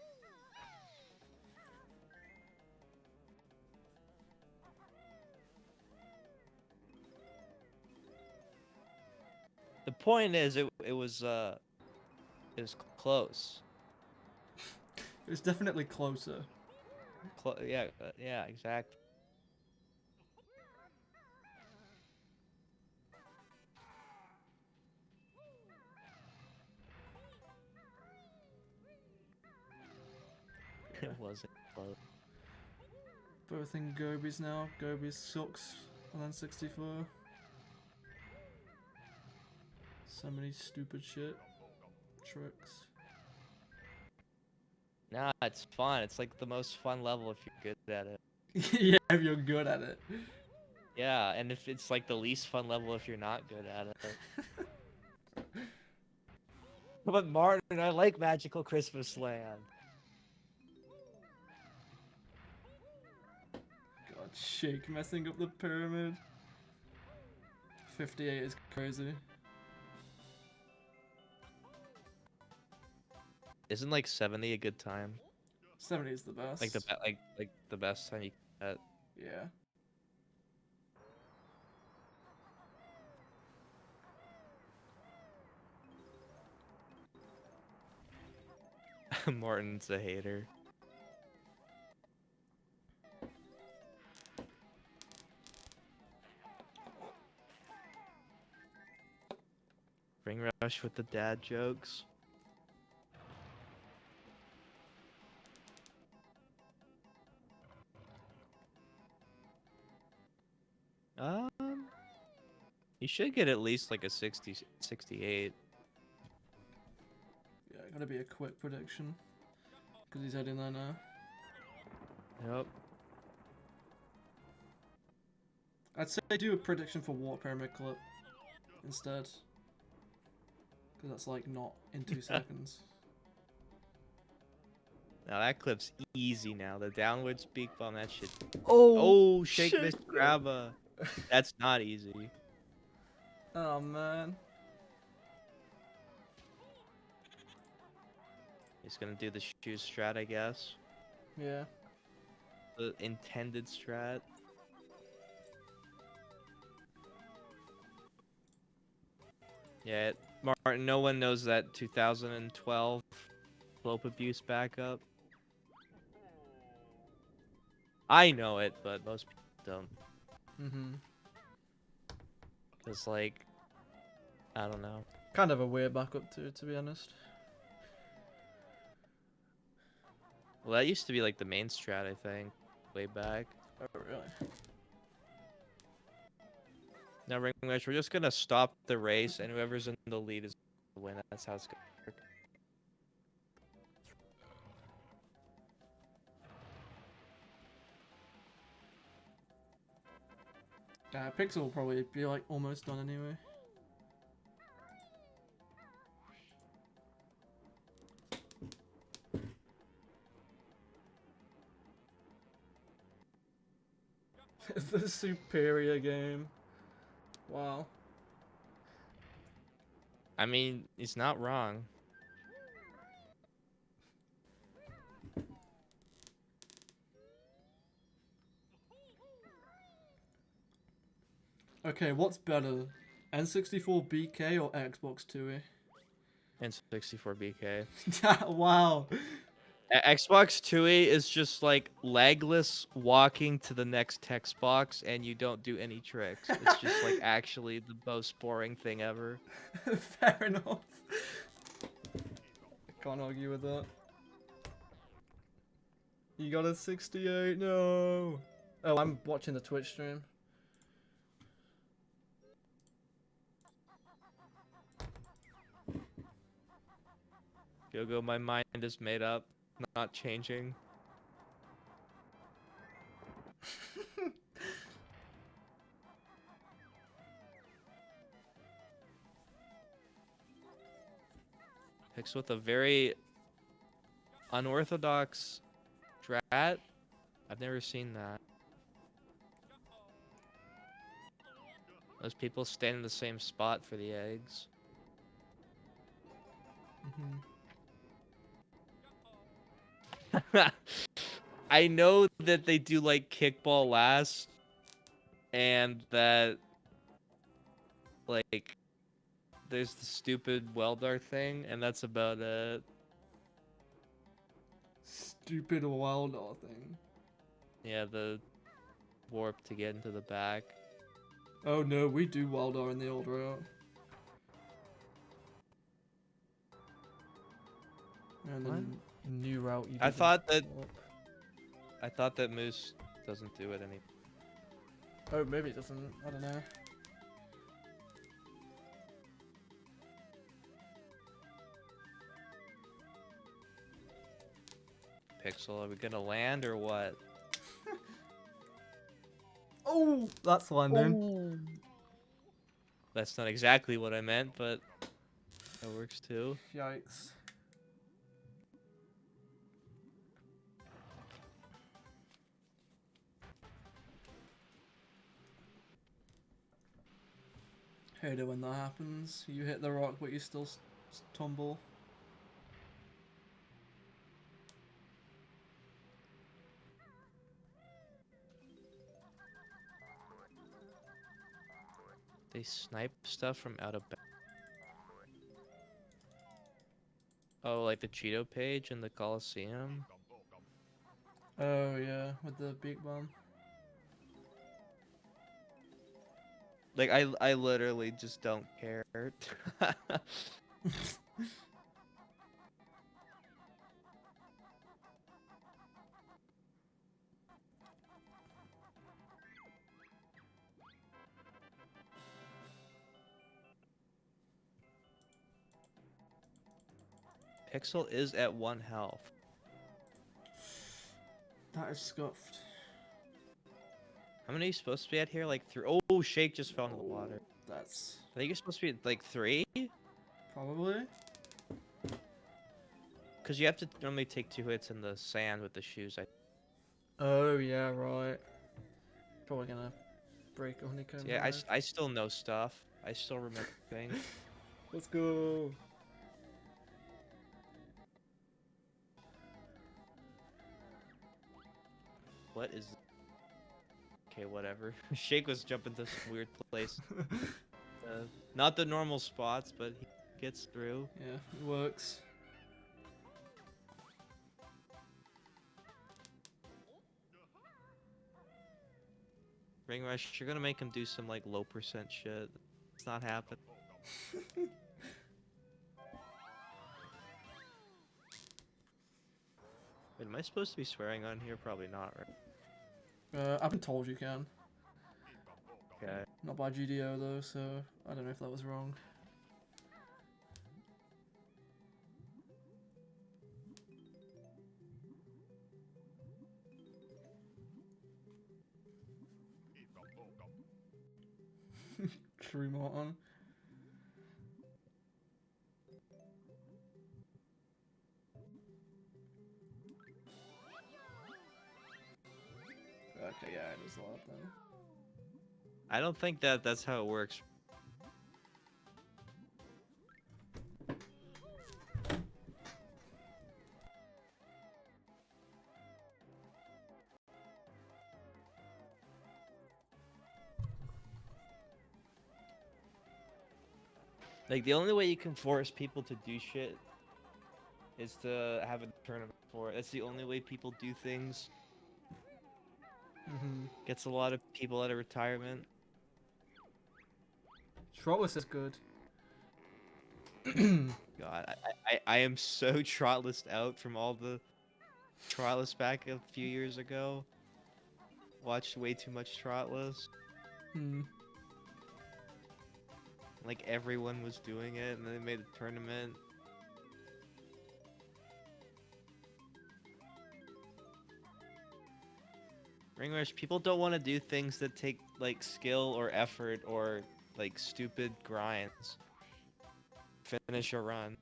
The point is, it was close. It was definitely closer. Yeah, yeah, exactly. It wasn't close. Both in Gobies now. Gobies sucks on N64. So many stupid shit. Tricks. Nah, it's fun. It's like the most fun level if you're good at it. Yeah, if you're good at it. Yeah, and if it's like the least fun level if you're not good at it. But Martin, I like Magical Christmas Land. God, Shake messing up the pyramid. 58 is crazy. Isn't like 70 a good time? 70 is the best. Like like the best time you can get. Yeah. Martin's a hater. Ring Rush with the dad jokes. You should get at least like a 60, 68. Yeah, gotta be a quick prediction. Because he's heading there now. Yep. I'd say do a prediction for Water Pyramid Clip instead. Because that's like not in 2 seconds. Now that clip's easy now. The downward speak bomb, that shit. Oh, Oh, shake this grabba. That's not easy. Oh man. He's gonna do the shoe strat, I guess. Yeah. The intended strat. Yeah, Martin, no one knows that 2012 slope abuse backup. I know it, but most people don't. Mm-hmm. Cause like, I don't know. Kind of a weird backup too, to be honest. Well, that used to be like the main strat, I think, way back. Oh really? Now, Ring Rush, we're just gonna stop the race, and whoever's in the lead is gonna win. That's how it's gonna work. Pixel will probably be like almost done anyway. The superior game. Wow. I mean, he's not wrong. Okay, what's better? N64 BK or Xbox 2E? And 64 BK. Wow. Xbox 2E is just like legless walking to the next text box, and you don't do any tricks. It's just like actually the most boring thing ever. Fair enough. Can't argue with that. You got a 68? No. Oh, I'm watching the Twitch stream. Go, my mind is made up. Not changing. Picks with a very unorthodox strat. I've never seen that. Those people stand in the same spot for the eggs. I know that they do like kickball last, and that like there's the stupid Weldar thing, and that's about it. Stupid Wilder thing. Yeah, the warp to get into the back. Oh no, we do Wilder in the old route. And then new route. You I do thought the that warp. I thought that Moose doesn't do it any. Oh, maybe it doesn't. I don't know. Pixel, are we gonna land or what? Oh, that's landing. That's not exactly what I meant, but that works too. Yikes. Hate it when that happens. You hit the rock, but you still tumble. They snipe stuff from out of. Oh, like the Cheeto page in the Coliseum. Oh yeah, with the beak bomb. Like I literally just don't care. Pixel is at 1 health. That is scuffed. How many are you supposed to be at here? Like 3. Oh, Shake just fell into the water. That's I think you're supposed to be at, like 3? probably. Because you have to normally take 2 hits in the sand with the shoes. Oh yeah, right. Probably gonna break a honeycomb. Yeah, hive. I still know stuff. I still remember things. Let's go. What is... Okay, whatever. Shake was jumping to some weird place. Not the normal spots, but he gets through. Yeah, it works. Ring Rush, you're gonna make him do some like low percent shit. It's not happening. Wait, am I supposed to be swearing on here? Probably not, right? I've been told you can. Okay. Not by GDO though, so I don't know if that was wrong. True Morton. Okay, yeah, it is a lot then. I don't think that's how it works. Like, the only way you can force people to do shit is to have a tournament for it. That's the only way people do things. Gets a lot of people out of retirement. Trotless is good. God, I am so trotless out from all the trotless back a few years ago. Watched way too much trotless. Like, everyone was doing it, and then they made a tournament. Ring Rush, people don't want to do things that take, like, skill or effort or, like, stupid grinds. Finish a run.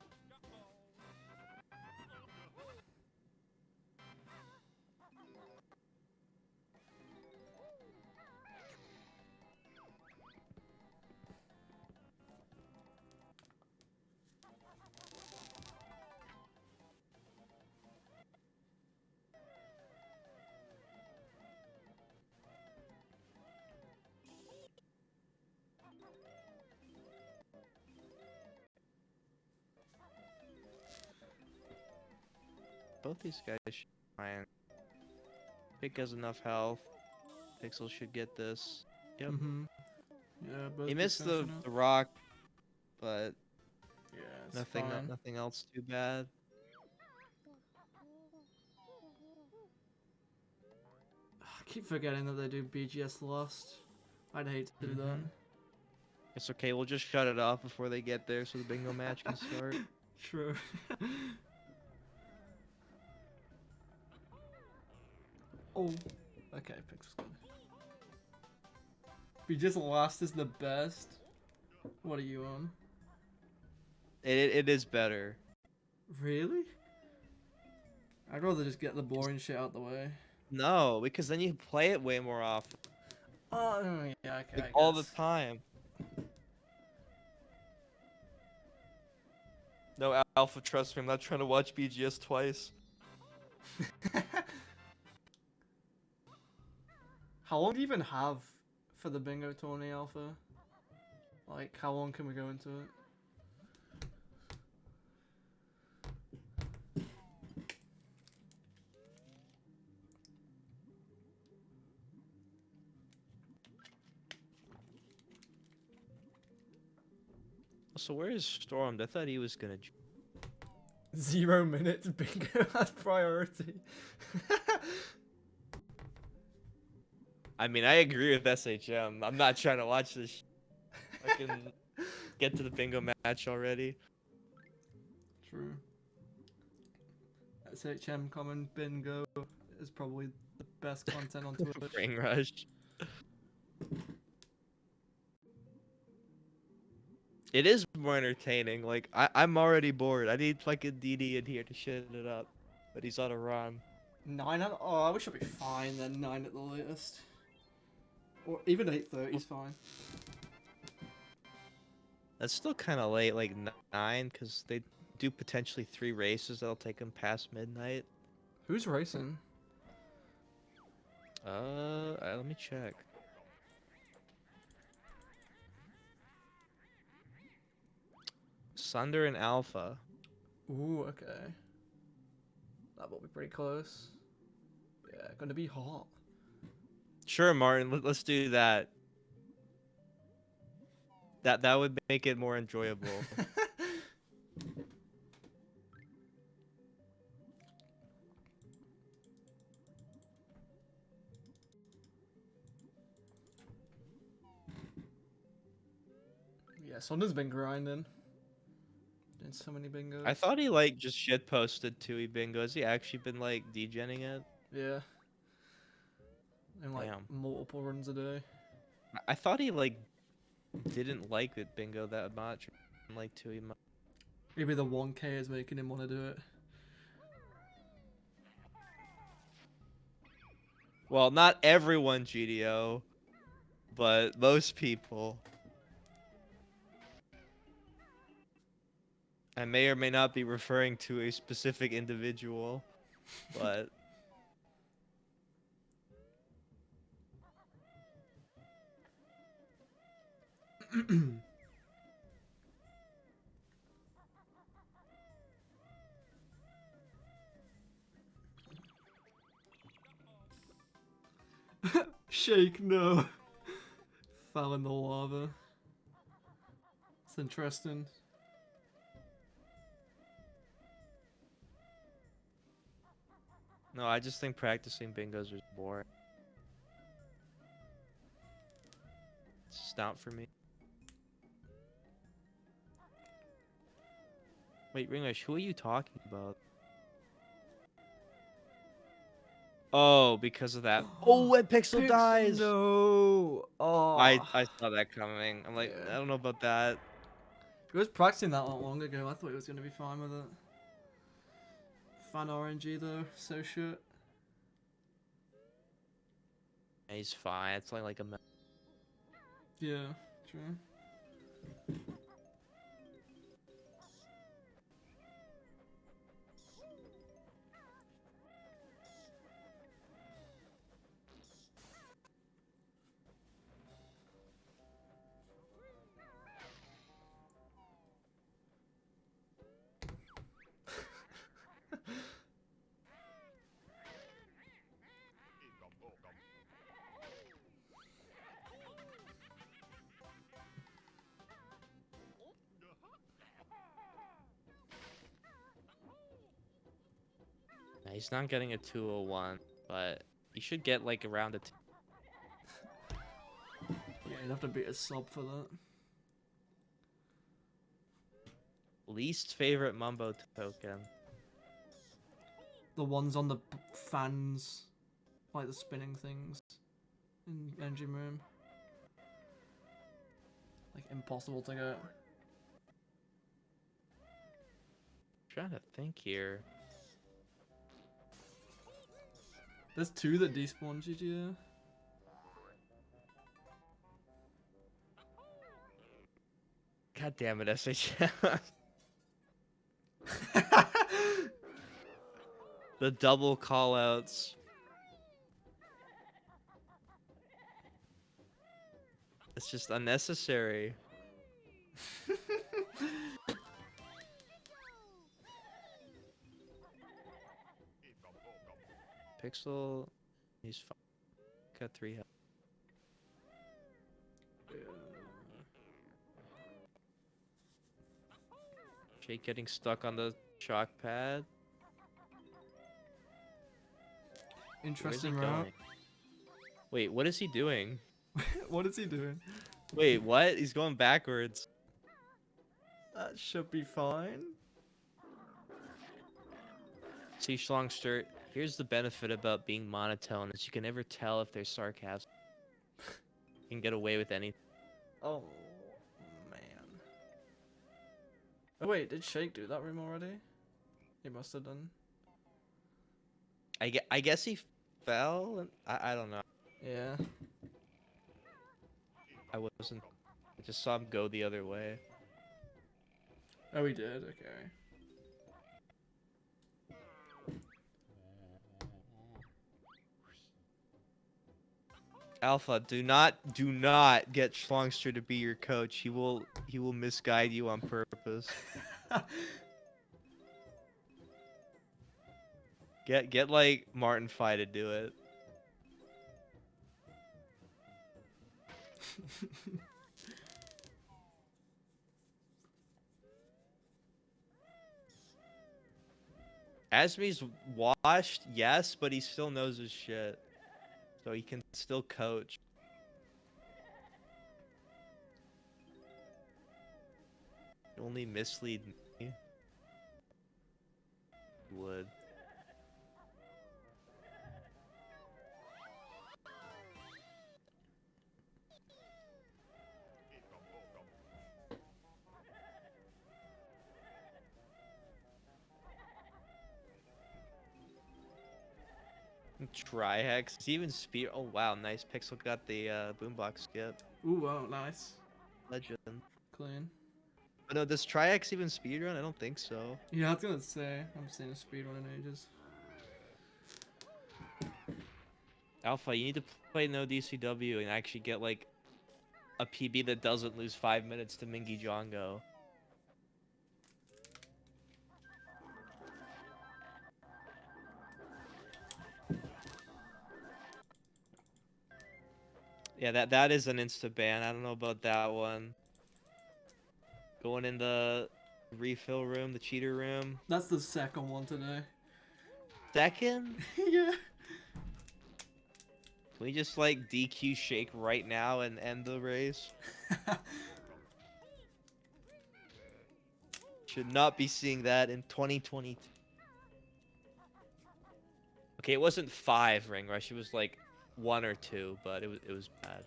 Both these guys should try and... Pick has enough health. Pixel should get this. Yep. Yeah, both He missed the dissension. rock, but Yeah, it's fine. nothing else too bad. I keep forgetting that they do BGS last. I'd hate to do that. It's okay, we'll just shut it off before they get there so the bingo match can start. True. Oh, okay, Pixel's good. BGS last is the best. What are you on? It is better. Really? I'd rather just get the boring shit out the way. No, because then you play it way more often. Oh, yeah, okay. Like, I all the guess. time. No, Alpha, trust me, I'm not trying to watch BGS twice. How long do you even have for the bingo tourney, Alpha? Like, how long can we go into it? So where is Stormed? I thought he was gonna. 0 minutes, bingo has priority. I mean, I agree with SHM. I'm not trying to watch this. I can get to the bingo match already. True. SHM common bingo is probably the best content on Twitch. Ring rush. It is more entertaining. Like I'm already bored. I need fucking DD in here to shit it up, but he's on a run. 9 at, oh, I wish I'd be fine then, 9 at the latest. Or even 8:30 is fine. That's still kind of late, like 9, because they do potentially 3 races that'll take them past midnight. Who's racing? Let me check. Sunder and Alpha. Ooh, okay. That will be pretty close. Yeah, gonna be hot. Sure, Martin. Let's do that. That would make it more enjoyable. Yeah, Sonder's been grinding. Doing so many bingos. I thought he like just shit posted Tui bingo. Has he actually been like degenning it? Yeah. And like Damn. multiple runs a day. I thought he like didn't like it bingo that much. Like Tui much. Maybe the 1K is making him want to do it. Well, not everyone, GDO, but most people. I may or may not be referring to a specific individual, but Shake, no. Fell in the lava. It's interesting. no, I just think practicing bingos is boring. It's just not for me. Wait, Ringlish, who are you talking about? Oh, because of that. Oh, when Pixel dies! No. Oh. I saw that coming. I'm like, Yeah. I don't know about that. He was practicing that not long ago. I thought he was gonna be fine with it. Fan RNG though, so shit. He's fine. It's only like a. Yeah, true. He's not getting a 201, but he should get like around a. Yeah, you'd have to beat a sub for that. Least favorite Mumbo token. The ones on the fans, like the spinning things in engine room. Like impossible to get. Trying to think here. There's 2 that despawn GGA. God damn it, SHM. The double callouts. It's just unnecessary. Pixel, he's fine. Got 3 health. Shake getting stuck on the shock pad. Where's he Interesting route. going? Wait, what is he doing? What is he doing? Wait, what? He's going backwards. That should be fine. See, Schlongster, here's the benefit about being monotone is you can never tell if there's sarcasm. You can get away with anything. Oh, man. Oh, wait, did Shake do that room already? He must have done. I guess he fell. And I don't know. Yeah. I wasn't. I just saw him go the other way. Oh, he did? Okay. Alpha, do not get Schlongster to be your coach. He will misguide you on purpose. Get like Martin Fi to do it. Asmi's washed, yes, but he still knows his shit. So he can still coach. Only mislead me. He would. Trihex, Steven Spear. Oh wow, nice. Pixel got the boombox skip. Ooh, wow, nice. Legend. Clean. But no, does Trihex even speedrun? I don't think so. Yeah, I was gonna say, I haven't seen a speedrun in ages. Alpha, you need to play no DCW and actually get like a PB that doesn't lose 5 minutes to Mingy Jongo. Yeah, that is an insta ban. I don't know about that one. Going in the refill room, the cheater room. That's the second one today. Second? Yeah. Can we just like DQ Shake right now and end the race? Should not be seeing that in 2022. Okay, it wasn't 5 ring rush. It was like 1 or 2, but it was bad.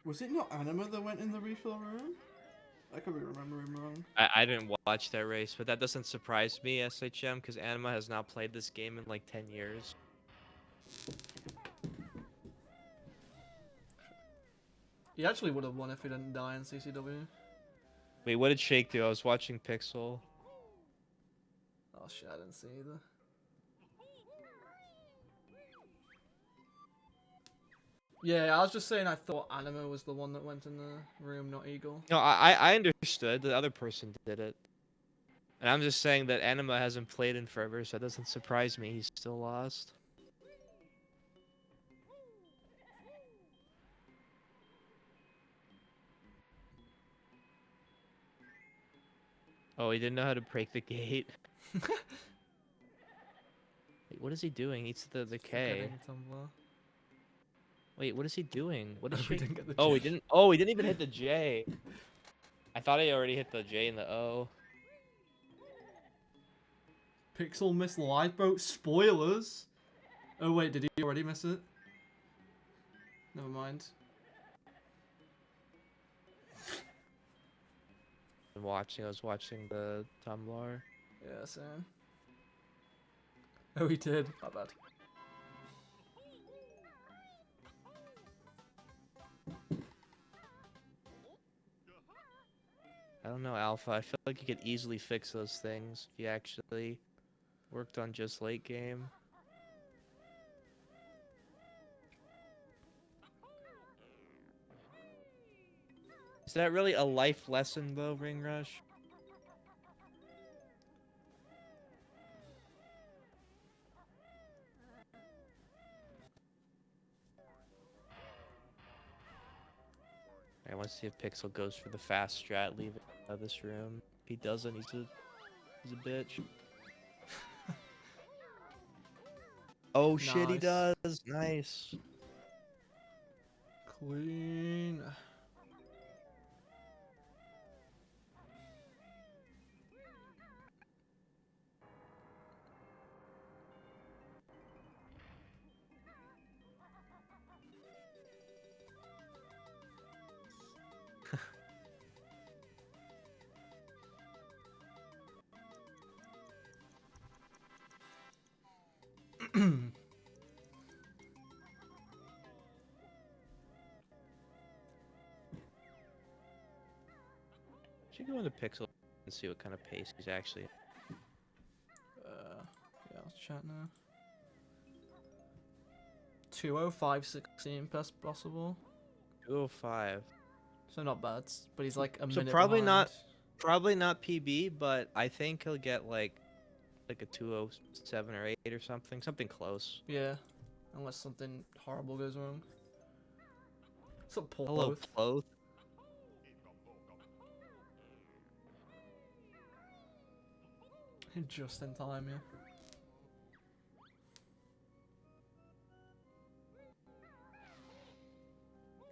Was it not Anima that went in the refill room? I could be remembering wrong. I didn't watch that race, but that doesn't surprise me, SHM, because Anima has not played this game in like 10 years. He actually would have won if he didn't die in CCW. Wait, what did Shake do? I was watching Pixel. Oh shit, I didn't see either. Yeah, I was just saying I thought Anima was the one that went in the room, not Eagle. No, I understood. The other person did it. And I'm just saying that Anima hasn't played in forever, so it doesn't surprise me he's still lost. Oh, he didn't know how to break the gate. Wait, what is he doing? He needs the K. Wait, what is he doing? What is Oh, she? he didn't get the Oh, J. he didn't. Oh, he didn't even hit the J. I thought he already hit the J and the O. Pixel missed lifeboat. Spoilers. Oh wait, did he already miss it? Never mind. I was watching the Tumblr. Yeah, same. Oh, he did. Not bad. I don't know, Alpha. I feel like you could easily fix those things if you actually worked on just late game. Is that really a life lesson though, Ring Rush? I want to see if Pixel goes for the fast strat, leave it out of this room. If he doesn't, he's a bitch. Oh shit, he Nice. does. Nice. Queen. Should go into Pixel and see what kind of pace he's actually. Yeah, I'll chat now. 2:05:16 best possible. 205. So not bad, but he's like a So minute probably behind. probably not PB, but I think he'll get like a 207 or 8 or something close. Yeah, unless something horrible goes wrong. What's up, Paul? Hello, Ploth. Just in time, yeah.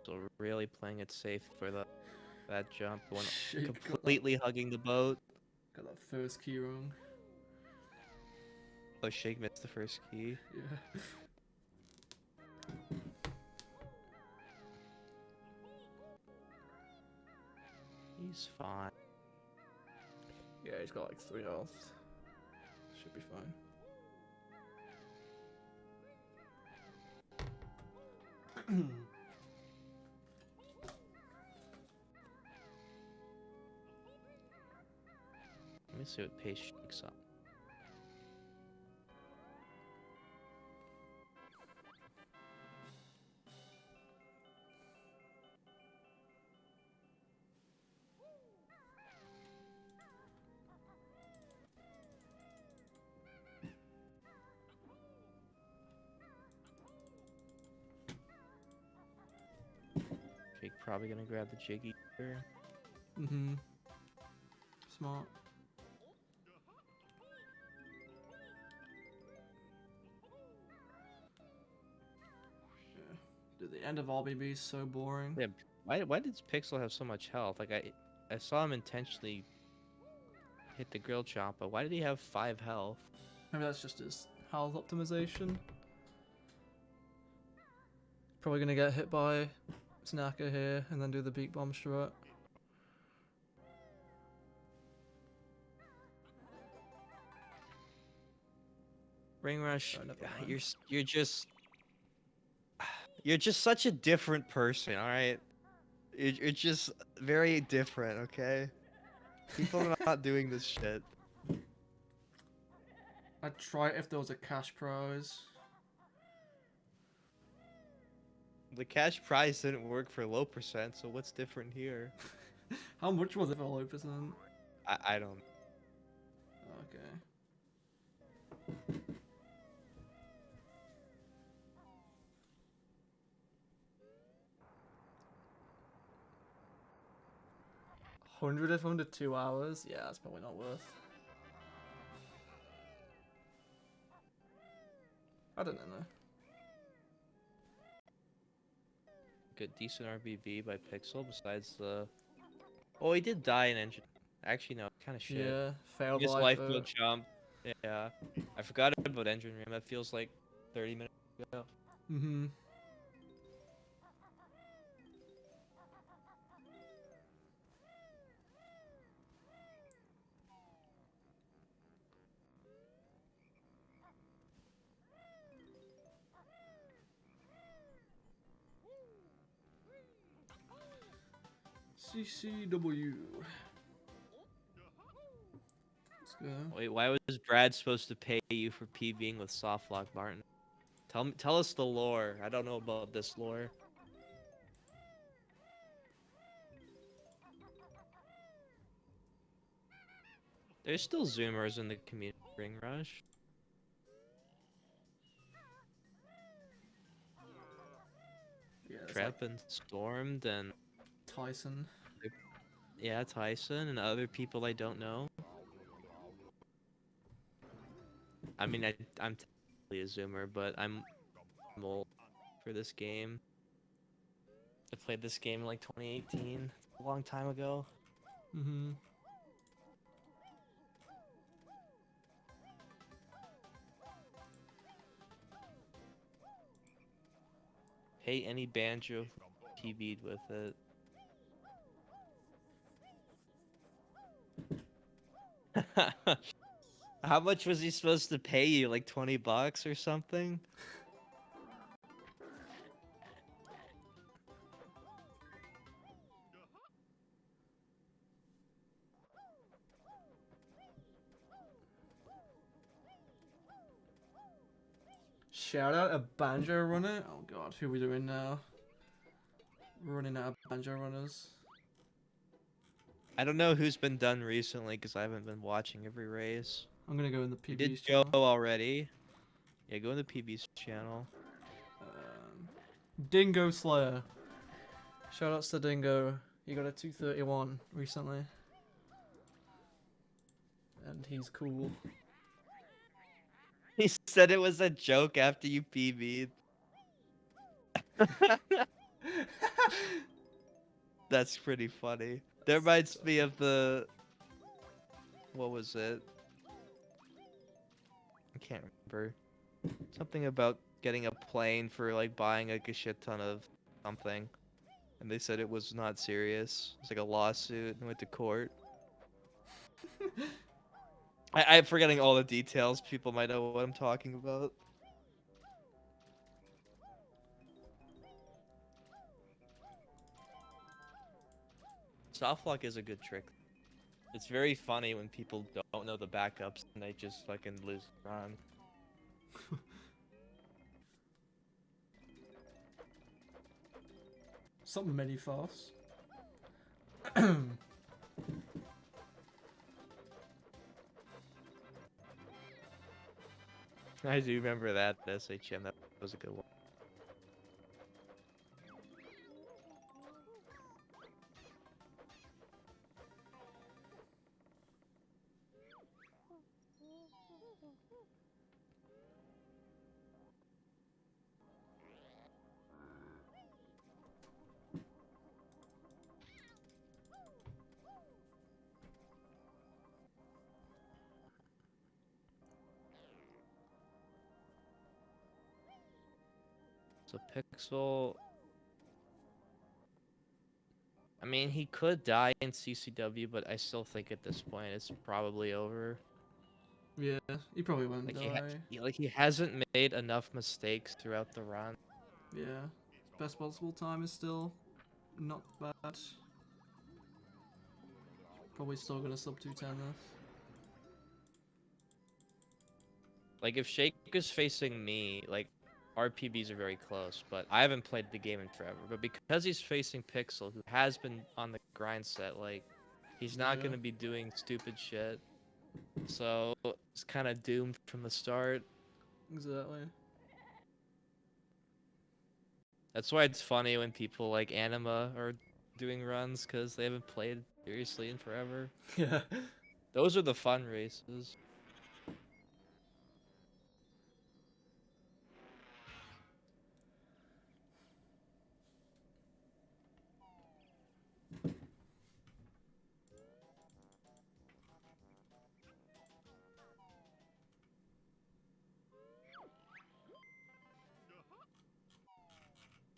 So really playing it safe for that jump, one Shake got completely hugging the boat. Got that first key wrong. Oh, Shake missed the first key. Yeah. He's fine. Yeah, he's got like 3 health. Should be fine. Let me see what pace Shake's up. Shake probably gonna grab the Jiggy here. Mm-hmm. Smart. Yeah. Dude, the end of RBB is so boring. Yeah, why did Pixel have so much health? Like I saw him intentionally hit the grill chomp, but why did he have 5 health? Maybe that's just his health optimization. Probably gonna get hit by Snacker here and then do the beat bomb strut. Ring Rush, Oh, never mind. you're just such a different person, all right? You're just very different, okay? People are not doing this shit. I'd try it if there was a cash prize. The cash prize didn't work for low percent, so what's different here? How much was it for low percent? I don't. Okay. $100 if under 2 hours? Yeah, that's probably not worth. I don't know. Good, decent RBB by Pixel. Besides the, oh, he did die in engine. Actually, no, kind of shit. Yeah, failed Just life. lifeboat jump. Yeah, I forgot about engine room. That feels like 30 minutes ago. Mm-hmm. CCW. Let's go. Wait, why was Brad supposed to pay you for PBing with Softlock Martin? Tell us the lore. I don't know about this lore. There's still Zoomers in the community Ring Rush. Yeah, it's Trap and Stormed and Tyson. Yeah, Tyson and other people I don't know. I mean, I'm technically a Zoomer, but I'm old for this game. I played this game in like 2018, a long time ago. Mm-hmm. Hey, any banjo PB'd with it. How much was he supposed to pay you? Like 20 bucks or something? Shout out a banjo runner. Oh god, who are we doing now? We're running out of banjo runners. I don't know who's been done recently because I haven't been watching every race. I'm gonna go in the You did PB's Joe channel. already. Yeah, go in the PB's channel. Dingo Slayer. Shout outs to Dingo. He got a 231 recently. And he's cool. He said it was a joke after you PB'd. That's pretty funny. That reminds me of the... What was it? I can't remember. Something about getting a plane for like buying like a shit ton of something. And they said it was not serious. It was like a lawsuit and went to court. I'm forgetting all the details. People might know what I'm talking about. Softlock is a good trick. It's very funny when people don't know the backups and they just fucking lose the run. Something many fast. I do remember that SHM. That was a good one. So Pixel... I mean, he could die in CCW, but I still think at this point it's probably over. Yeah, he probably won't Like die. he hasn't made enough mistakes throughout the run. Yeah. Best possible time is still not bad. Probably still gonna sub 210 this. Like if Shake is facing me, like our PBs are very close, but I haven't played the game in forever. But because he's facing Pixel, who has been on the grind set, like he's not Yeah. gonna be doing stupid shit. So it's kind of doomed from the start. Exactly. That's why it's funny when people like Anima are doing runs because they haven't played seriously in forever. Yeah. Those are the fun races.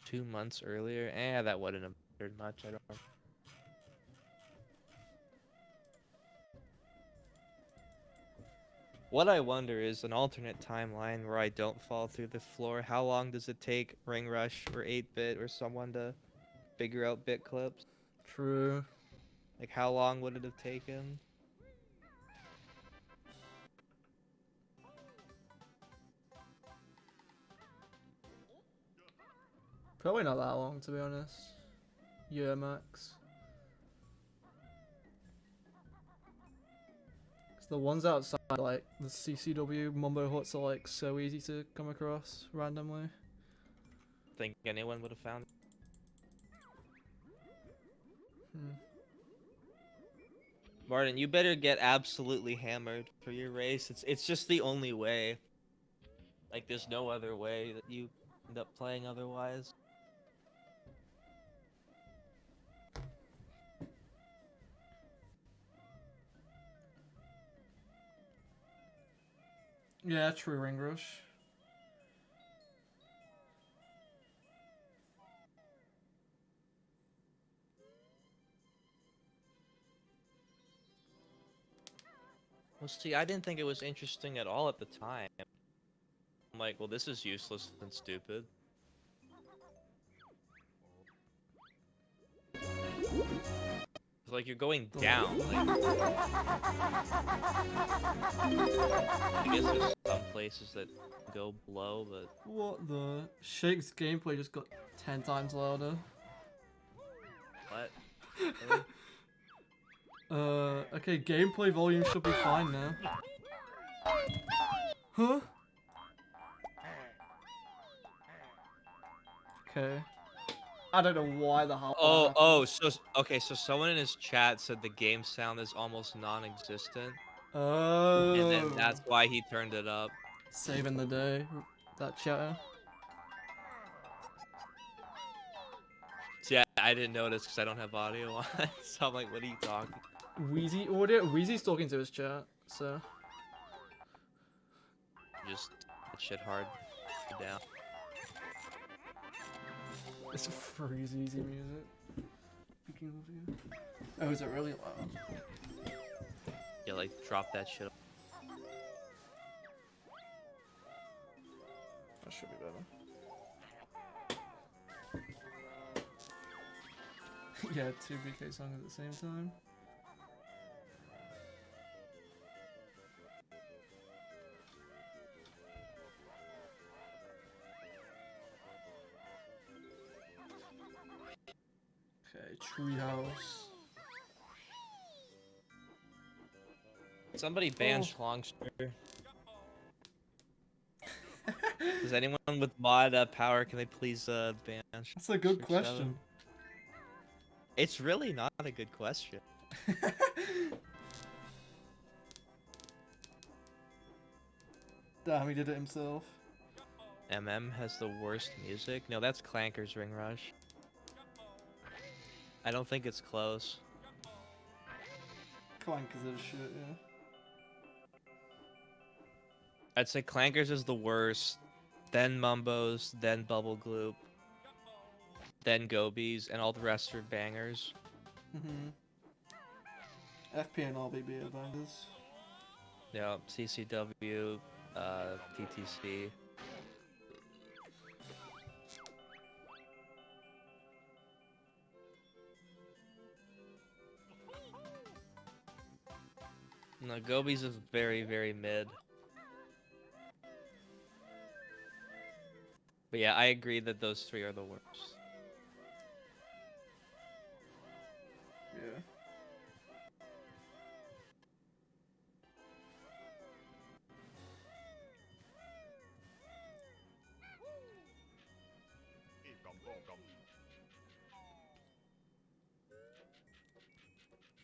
Two months earlier? That wouldn't have mattered much. I don't know. What I wonder is an alternate timeline where I don't fall through the floor. How long does it take Ring Rush or 8-Bit or someone to figure out bit clips? True. Like, how long would it have taken? Probably not that long, to be honest. Yeah, max. The ones outside, like the CCW Mumbo Huts, are like so easy to come across randomly. Think anyone would have found it? Martin, you better get absolutely hammered for your race. It's just the only way. Like, there's no other way that you end up playing otherwise. Yeah, true, Ring Rush. Well, see, I didn't think it was interesting at all at the time. I'm like, well, this is useless and stupid. It's like you're going down. Like, I guess there's some places that go below, but What the? Shake's gameplay just got 10 times louder. what? Really? Okay, gameplay volume should be fine now. Huh? Okay. I don't know why the hell. So someone in his chat said the game sound is almost non-existent, Oh. and then that's why he turned it up. Saving the day. That chatter. So yeah, I didn't notice because I don't have audio on. So I'm like, what are you talking? Wheezy audio? Wheezy's talking to his chat, so. Just that shit hard down. It's freeze easy music. Speaking of you. Oh, is it really loud? Yeah, like drop that shit. That should be better. Yeah, 2 BK songs at the same time. Okay, Treehouse. Somebody ban Schlongster. Does anyone with mod power, can they please ban? That's a good question. It's really not a good question. Damn, he did it himself. Has the worst music. No, that's Clanker's Ring Rush. I don't think it's close. Clankers is shit, yeah. I'd say Clankers is the worst, then Mumbo's, then Bubble Gloop, then Gobies, and all the rest are bangers. FP and RBB are bangers. Yeah, CCW, TTC. No, Gobies is very, very mid. But yeah, I agree that those three are the worst. Yeah.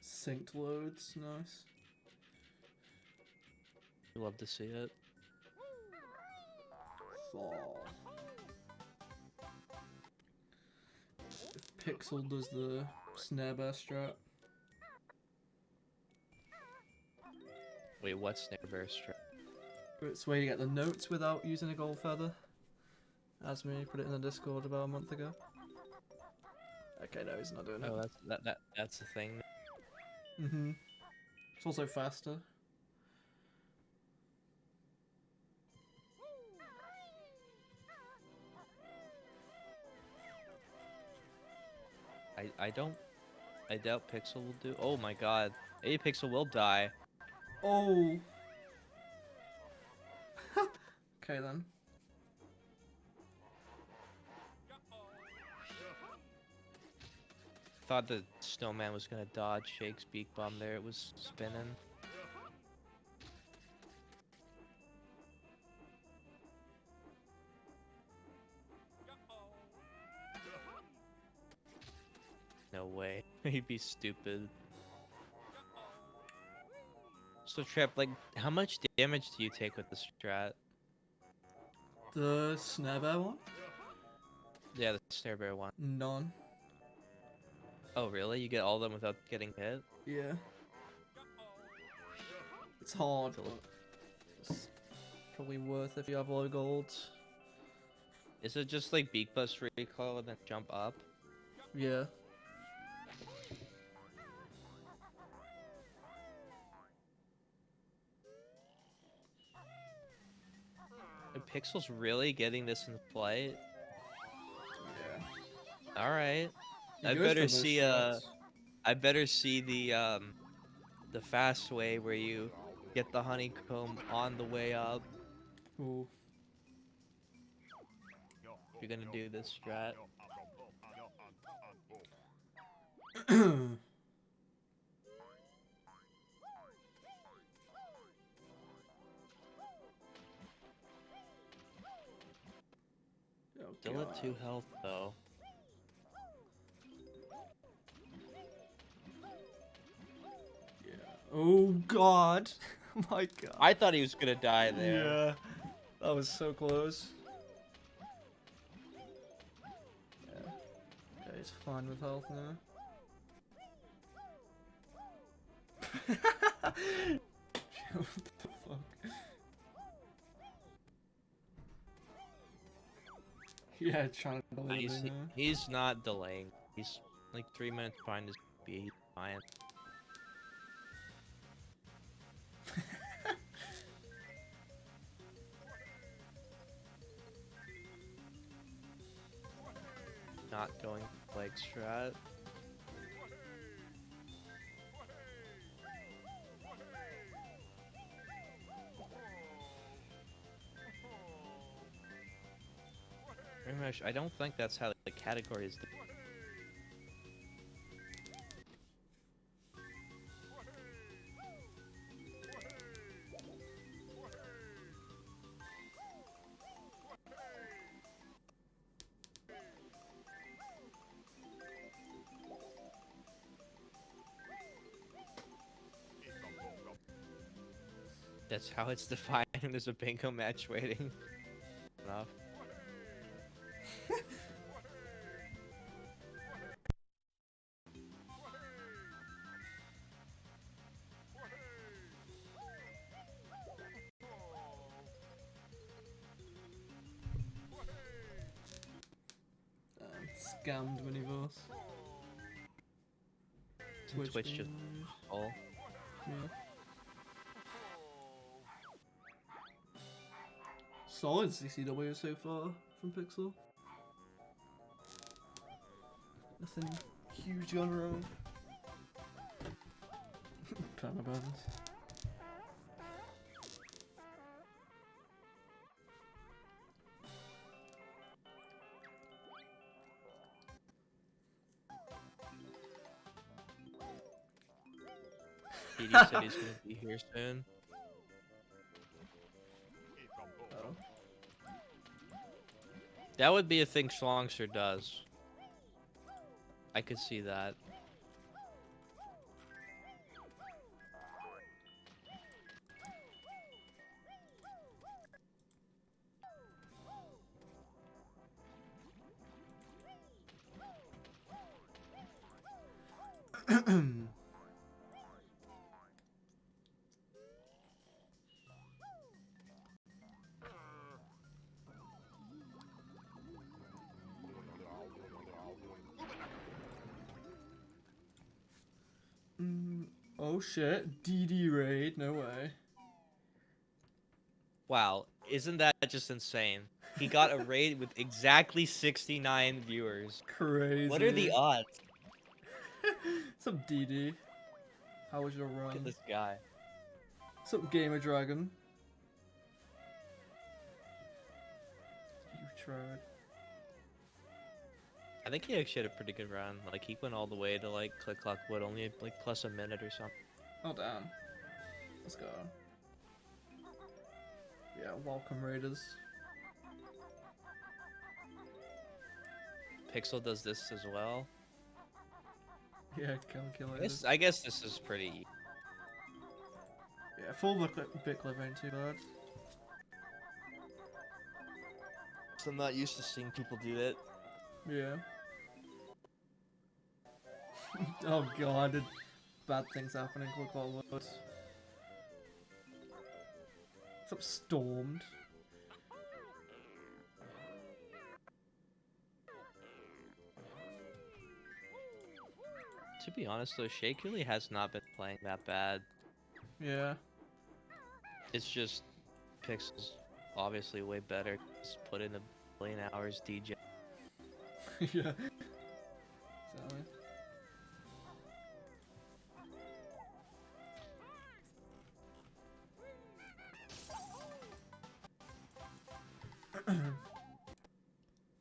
Synced loads, nice. You love to see it. Fall. If Pixel does the snare bear strat. Wait, what's Snare Bear Strap? It's where you get the notes without using a gold feather. As me put it in the Discord about a month ago. Okay, no, he's not doing it. Oh, that's the thing. It's also faster. I doubt Pixel will do. Oh my god, Pixel will die. Oh. Okay then. Thought the snowman was gonna dodge Shake's beak bomb there. It was spinning. No way. He'd be stupid. So Trip, like, how much damage do you take with the strat? The snare bear one? Yeah, the snare bear one. None. Oh, really? You get all of them without getting hit? Yeah. It's hard, Cool. but it's probably worth if you have low gold. Is it just like beak bust recoil and then jump up? Yeah. Are Pixel's really getting this in flight? Yeah. All right. He I goes for better those see strats. I better see the fast way where you get the honeycomb on the way up. Ooh. If you're gonna do this strat. Oh, Still at 2 God. health though. Yeah. Oh God. My God. I thought he was gonna die there. Yeah. That was so close. Yeah. Okay, he's fine with health now. What the fuck? Yeah, trying to believe me now. He's not delaying. He's like 3 minutes behind his B. He's fine. Not going leg strat. Pretty much, I don't think that's how the category is. That's how it's defined. There's a bingo match waiting. Enough. Scammed miniverse. Twitch just being- all. Yeah. Solid CCW so far from Pixel. Nothing huge gone wrong. Permabans. PD said he's gonna be here soon. Oh. That would be a thing Schlongster does. I could see that. Oh shit, DD raid, no way. Wow, isn't that just insane? He got a raid with exactly 69 viewers. Crazy. What are the odds? What's up, DD? How was your run? Look at this guy. What's up, Gamer Dragon? You tried. I think he actually had a pretty good run. Like, he went all the way to, like, Click Clock Wood, only, like, plus a minute or something. Oh, damn. Let's go. Yeah, welcome, Raiders. Pixel does this as well. Yeah, calculated. I guess this is pretty. Yeah, full bit clip ain't too bad. So I'm not used to seeing people do that. Yeah. Oh god, did bad things happen in ClipWeezy. What's up, Stormed? To be honest though, Shake really has not been playing that bad. Yeah. It's just Pixel's obviously way better. He's put in a billion hours DJ. Yeah. Exactly.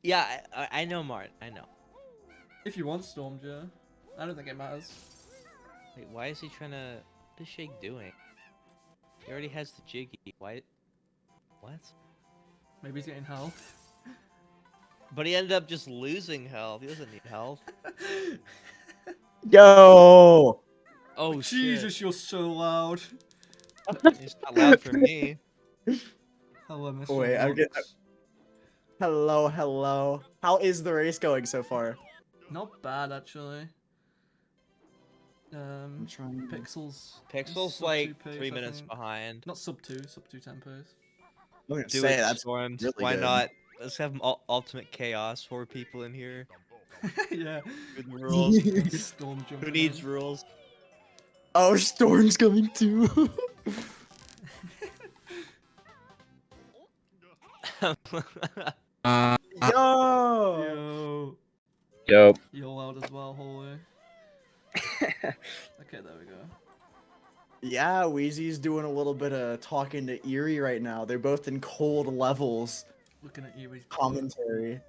Yeah, I know, Mart. I know. If you want Stormed, yeah. I don't think it matters. Wait, why is he trying to? What is Shake doing? He already has the Jiggy. Why? What? Maybe he's getting health. But he ended up just losing health. He doesn't need health. Yo! Oh Jesus, shit! you're so loud. It's not loud for me. Hello, Mr. Wait, I'm getting. Lux. Hello, hello. How is the race going so far? Not bad, actually. I'm trying. Pixels. Pixel's sub like 2 pace, 3 I minutes think. behind. Not sub 2 tempos. I'm gonna Do say it, that's Storms. really Why good. not? Let's have ultimate chaos. 4 people in here. Yeah. With the rules. Storm jumping Who needs in. rules? Oh, Storm's coming too. Yo! Yo. Yo. You're loud as well, holy. Okay, there we go. Yeah, Weezy's doing a little bit of talking to Eerie right now. They're both in cold levels Looking at you, he's commentary.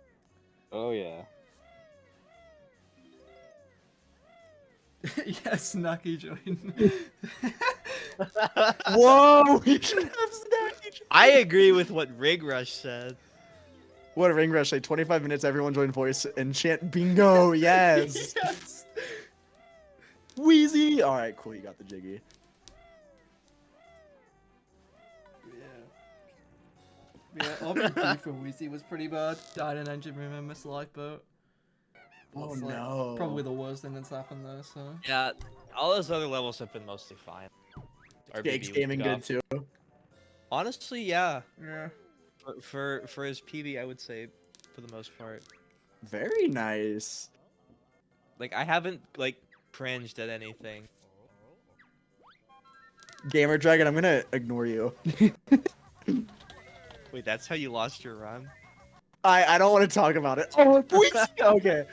Oh yeah. yes, Snacky join. Whoa! We should have Snacky. I agree with what Rig Rush said. What a ring rush! Like 25 minutes, everyone join voice and chant bingo. Yes. yes. Weezy. All right, cool. You got the jiggy. Yeah, RBG for Weezy was pretty bad. Died in engine room and missed the lifeboat. Oh That's, like, no. Probably the worst thing that's happened there, so. Yeah, all those other levels have been mostly fine. Jake's RBB gaming good off. too. Honestly, yeah. Yeah. For his PB, I would say, for the most part. Very nice. Like I haven't like cringed at anything. Gamer Dragon, I'm gonna ignore you. Wait, that's how you lost your run? I don't want to talk about it. Oh, Weezy. Okay.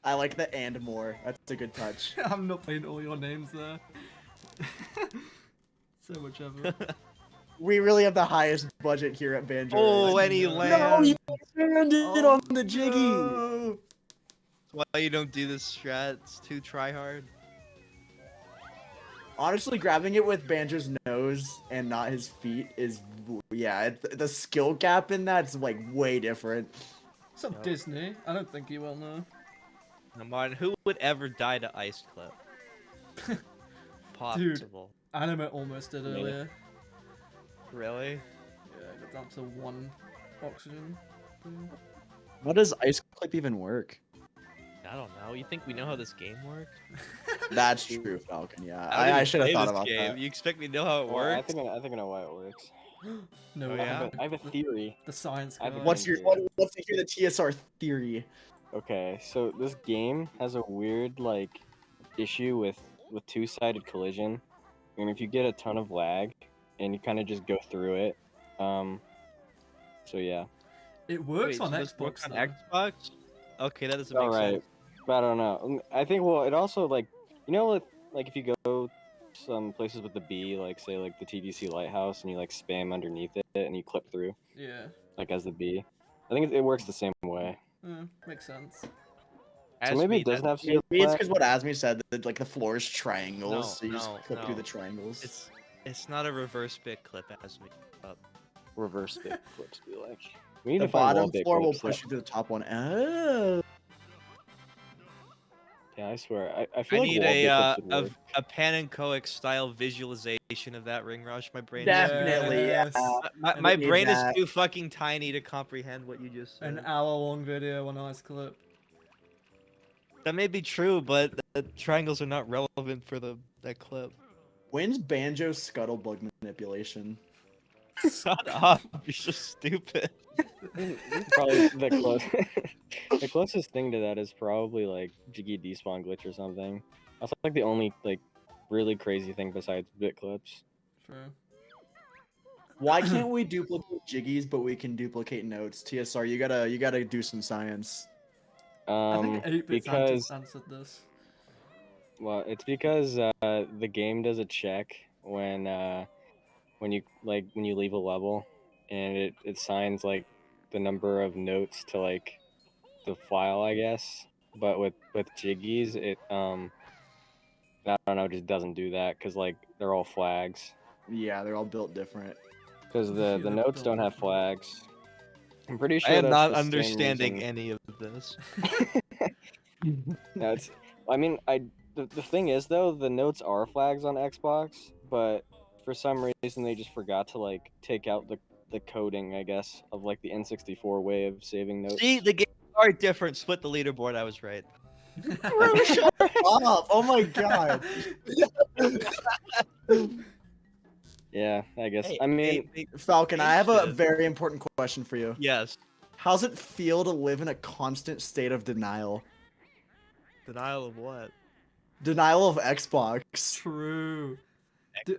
I like the and more. That's a good touch. I'm not playing all your names there. So much ever. We really have the highest budget here at Banjo. Oh, Race. any No, No, land. you turned it on the jiggy. No. Why you don't do this strat? It's too try hard. Honestly, grabbing it with Banjo's nose and not his feet is, yeah, the skill gap in that's like way different. What's up, Yep. Disney? I don't think you will know. Now, Martin, who would ever die to ice clip? Possible. Anime almost did Me. earlier. Really? Yeah, I got down to 1 oxygen. How does ice clip even work? I don't know. You think we know how this game works? That's true, Falcon. Yeah, I don't I even should have play thought this about game. that. You expect me to know how it Well, works? I think I know why it works. No, Oh, I yeah? haven't. I have a theory. The science I have a guy. What's your what's hear the TSR theory? Okay, so this game has a weird like issue with two-sided collision. And if you get a ton of lag and you kind of just go through it, so yeah. It works Wait, on so this Xbox. works on though. Xbox? Okay, that doesn't All make right, sense. but I don't know. I think it also like like if you go some places with the B, like say like the TDC Lighthouse, and you like spam underneath it and you clip through Yeah. like as the B. I think it works the same way. Makes sense. So maybe it doesn't have Maybe to it's because what Asmi said that like the floor is No, triangles, so you just no, clip through no. the triangles. It's not a reverse bit clip as me up. reverse stick flips be like. We need The to find wall bottom bit floor will clips, though. push you to the top one. Oh. Yeah, I swear. I I feel like need wall bit a clips would work. a Pan and Coic style visualization of that ring rush. My brain Definitely, yeah. my We need brain is that. too fucking tiny to comprehend what you just An said. hour-long video, a nice clip. That may be true, but the triangles are not relevant for that clip. When's Banjo's scuttlebug manipulation? Shut up! You're so stupid. This is probably the close. The closest thing to that is probably like Jiggy despawn glitch or something. That's like the only like really crazy thing besides bit clips. True. Why can't we duplicate jiggies, but we can duplicate notes? TSR, you gotta do some science. I think 8-Bits Because answered this. well, it's because the game does a check when you leave a level, and it assigns like the number of notes to like the file, I guess. But with jiggies, it I don't know, just doesn't do that because like they're all flags. Yeah, they're all built different. Because the Yeah, notes built don't have different. flags. I'm pretty sure I am that's not the same understanding reason- any of this. No, it's. I mean, the thing is though, the notes are flags on Xbox, but for some reason they just forgot to like take out the coding, I guess, of like the N64 way of saving notes. See, the games are different. Split the leaderboard. I was right. Bro, shut up! Oh my god. Yeah, I guess. Hey, I mean, Falcon, I have a Patience. very important question for you. Yes. How's it feel to live in a constant state of denial? Denial of what? Denial of Xbox. True.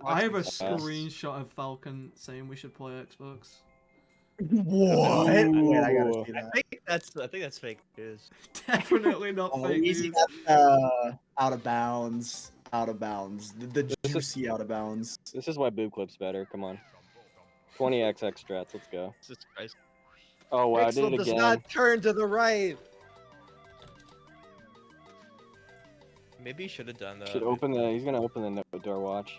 I have a Xbox is the best. screenshot of Falcon saying we should play Xbox. What? Wait, I gotta Ooh. see that. I think that's fake news. Definitely not Oh, fake easy, news. that's, out of bounds. Out of bounds. The This is- juicy out of bounds. this is why boob clips better. Come on, 20xx strats. Let's go. Jesus Christ. Oh wow, I did Pixel it does again. not turn to the right. Maybe you should have done that. Should open the. He's gonna open the note door. Watch.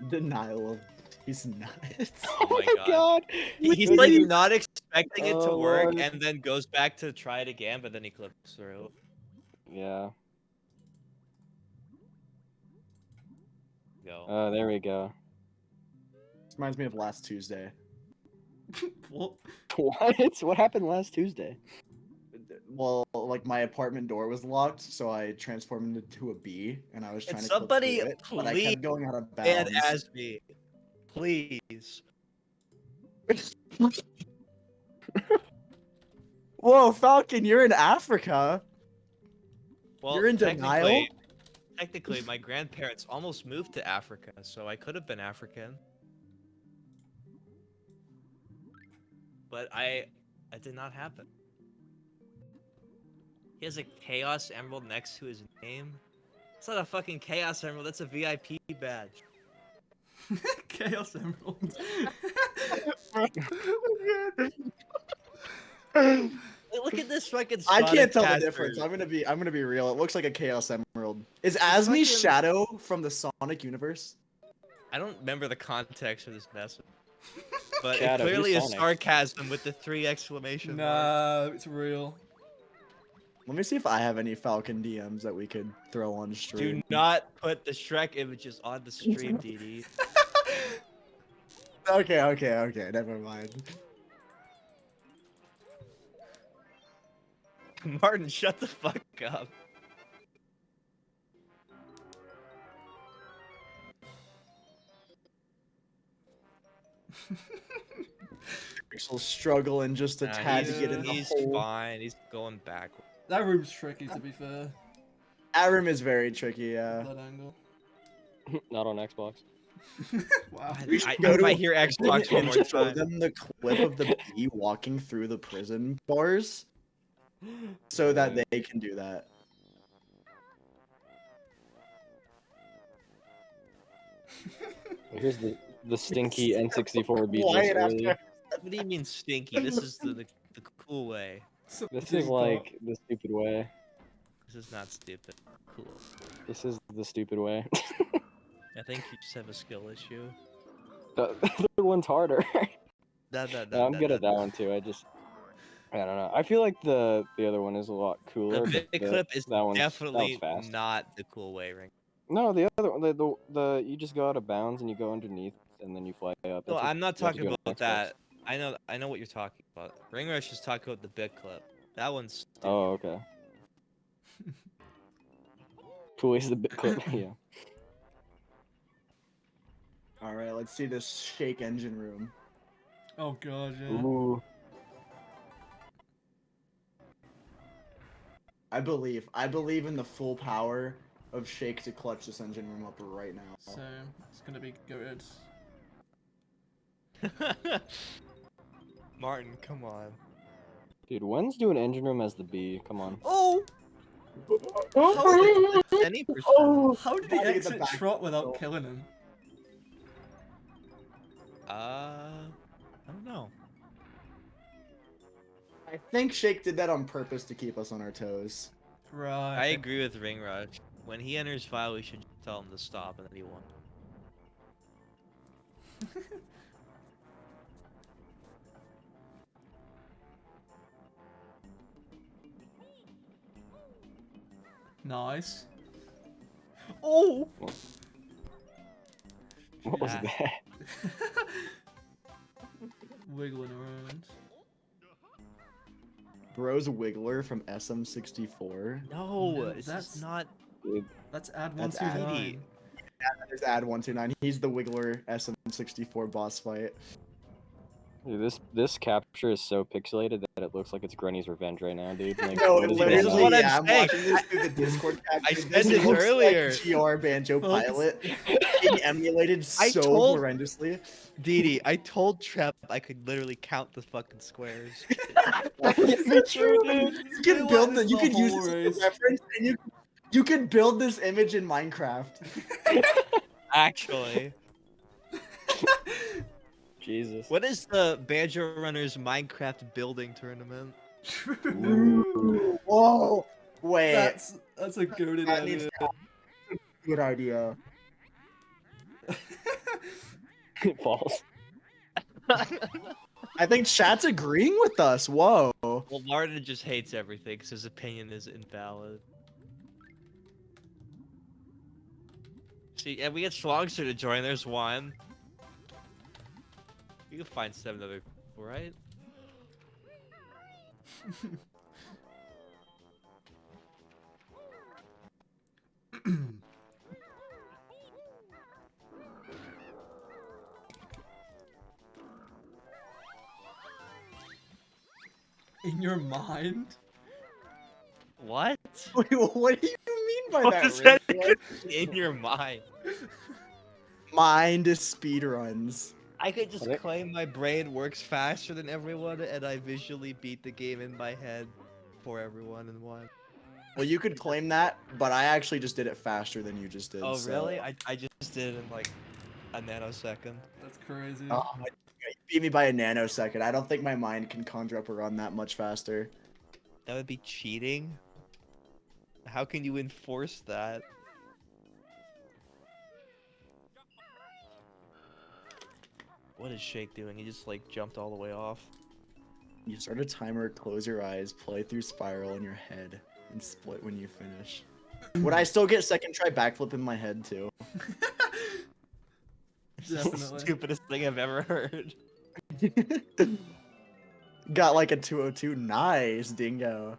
Denial of. He's nuts. Oh my god. With He's the- like not expecting it to Oh, work, Lord. and then goes back to try it again, but then he clips through. Yeah. Go. Oh, there we go. This reminds me of last Tuesday. What? What? What happened last Tuesday? Well, like my apartment door was locked, so I transformed into a bee, and I was trying to somebody clip through it, but I please kept going out of And bounds. as me. Please. Whoa, Falcon, you're in Africa. Well, You're in denial? Technically, my grandparents almost moved to Africa, so I could have been African. But it did not happen. He has a Chaos Emerald next to his name. It's not a fucking Chaos Emerald, that's a VIP badge. Chaos Emerald. Look at this fucking I can't tell the Sonic difference. Caster. I'm gonna be real. It looks like a Chaos Emerald. Is fucking- Asmi's shadow from the Sonic universe? I don't remember the context of this message. But Shadow, it clearly who's is Sonic? sarcasm with the 3 exclamation marks. Nah, it's real. Let me see if I have any Falcon DMs that we could throw on stream. Do not put the Shrek images on the stream, DD. Okay. Never mind. Martin, shut the fuck up. Pixel struggling just a Nah, tad to get in the he's hole. fine. He's going backwards. That room's tricky, to be fair. That room is very tricky, yeah. That angle. Not on Xbox. Wow. We should go If to I a hear prison Xbox one and more show time. them the clip of the bee walking through the prison bars so that they can do that. Here's the stinky N64 beat Quiet this early. after- What do you mean stinky? This is the cool way. This is like the stupid way. This is not stupid. Cool. This is the stupid way. I think you just have a skill issue. The other one's harder. No, No, I'm good at that one too. I just I don't know. I feel like the other one is a lot cooler. The but big clip is that one's definitely fast. not the cool way, Ring. No, the other one, the you just go out of bounds and you go underneath and then you fly up. No, That's what I'm not you have to talking do on about Xbox. that. I know what you're talking about. Ring Rush is talking about the big clip. That one's stupid. Oh, okay. Cool is the big clip. Yeah. All right, let's see this Shake engine room. Oh god, yeah. Ooh. I believe in the full power of Shake to clutch this engine room up right now. So it's gonna be good. Martin, come on. Dude, when's doing engine room as the B? Come on. Oh! Any percent. How did he Gotta get the exit back Trot without control. killing him? I don't know. I think Shake did that on purpose to keep us on our toes. Right. I agree with Ring Rush. When he enters file, we should just tell him to stop, and then he won. Nice. Oh! What was Ah. that? Wiggling around. Bro's Wiggler from SM64. No, this that's is not. Dude, That's add That's 129. There's Ad129. He's the Wiggler SM64 boss fight. dude, this capture is so pixelated that it looks like it's Granny's Revenge right now, dude. Like, No, what it is he This doing is literally, what I'm yeah, I'm saying. watching this through the Discord capture. I said this looks earlier. Like GR Banjo Focus. Pilot being emulated I so told- horrendously. Didi, I told Trep I could literally count the fucking squares. It's true, dude. You can build the, you could use whole this race. as a reference, and you could build this image in Minecraft. Actually, Jesus. what is the Banjo Runners Minecraft building tournament? True. Whoa! Wait, That's a goaded that needs idea. to good idea. It falls. I think chat's agreeing with us. Whoa. Well, Martin just hates everything because his opinion is invalid. See, and we get Schlongster to join. There's one. You can find 7 other people, right? In your mind? What? Wait, what do you mean by What that? does that Rick? even mean in your mind? Mind speedruns. I could just Okay. claim my brain works faster than everyone, and I visually beat the game in my head for everyone in one. Well, you could claim that, but I actually just did it faster than you just did. Oh, so- really? I just did it in like a nanosecond. That's crazy. Oh, you beat me by a nanosecond. I don't think my mind can conjure up a run that much faster. That would be cheating. How can you enforce that? What is Shake doing? He just like jumped all the way off. You start a timer, close your eyes, play through Spiral in your head, and split when you finish. Would I still get second try backflip in my head too? It's the Definitely. stupidest thing I've ever heard. Got like a 202. Nice, dingo.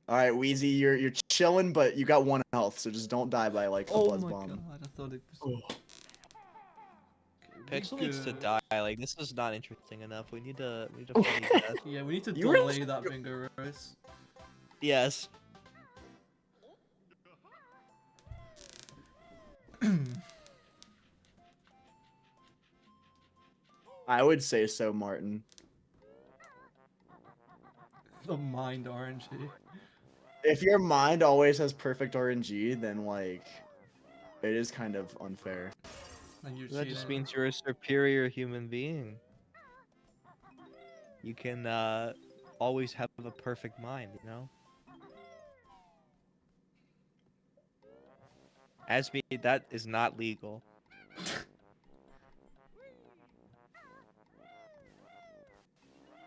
All right, Wheezy, you're chilling, but you got 1 health, so just don't die by like a Oh buzz my bomb. god, I thought it was. Oh. Okay, Pixel needs to good. die. Like this is not interesting enough. We need to funny death. Yeah, we need to You were- delay that bingo race. Yes. I would say so, Martin. The mind RNG. If your mind always has perfect RNG, then like it is kind of unfair. And you're That just cheating. means you're a superior human being. You can always have a perfect mind, you know? As me, that is not legal.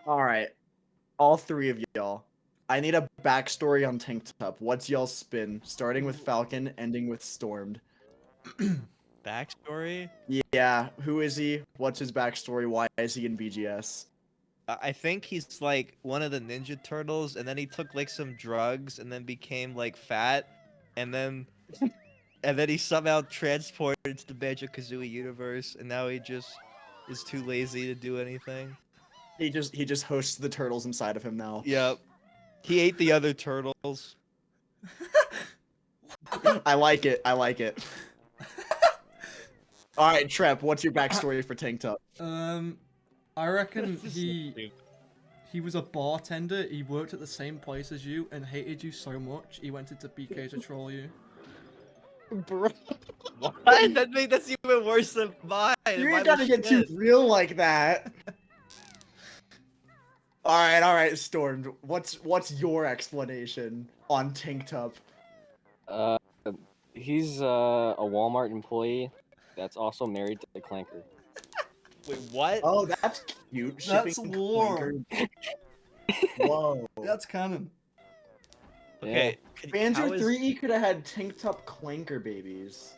All right, all three of y'all. I need a backstory on Tank Top. What's y'all's spin? Starting with Falcon, ending with Stormed. Backstory? Yeah, who is he? What's his backstory? Why is he in BGS? I think he's like one of the Ninja Turtles, and then he took like some drugs, and then became like fat, and then he somehow transported to the Banjo-Kazooie universe, and now he just is too lazy to do anything. He just hosts the turtles inside of him now. Yep. He ate the other turtles. I like it. I like it. All right, Trep, what's your backstory for Tank Top? I reckon This is so stupid. he was a bartender. He worked at the same place as you and hated you so much he went into BK to troll you. Bro, What? That's even worse than mine. you Mine ain't gotta was get too shit. real like that. All right, Stormed. What's your explanation on Tank Top? He's a Walmart employee that's also married to the Clanker. Wait, what? Oh, that's cute. That's Shipping lore. Clanker. Whoa. That's canon. Okay. Banjo how is- 3E could have had Tank Top Clanker babies.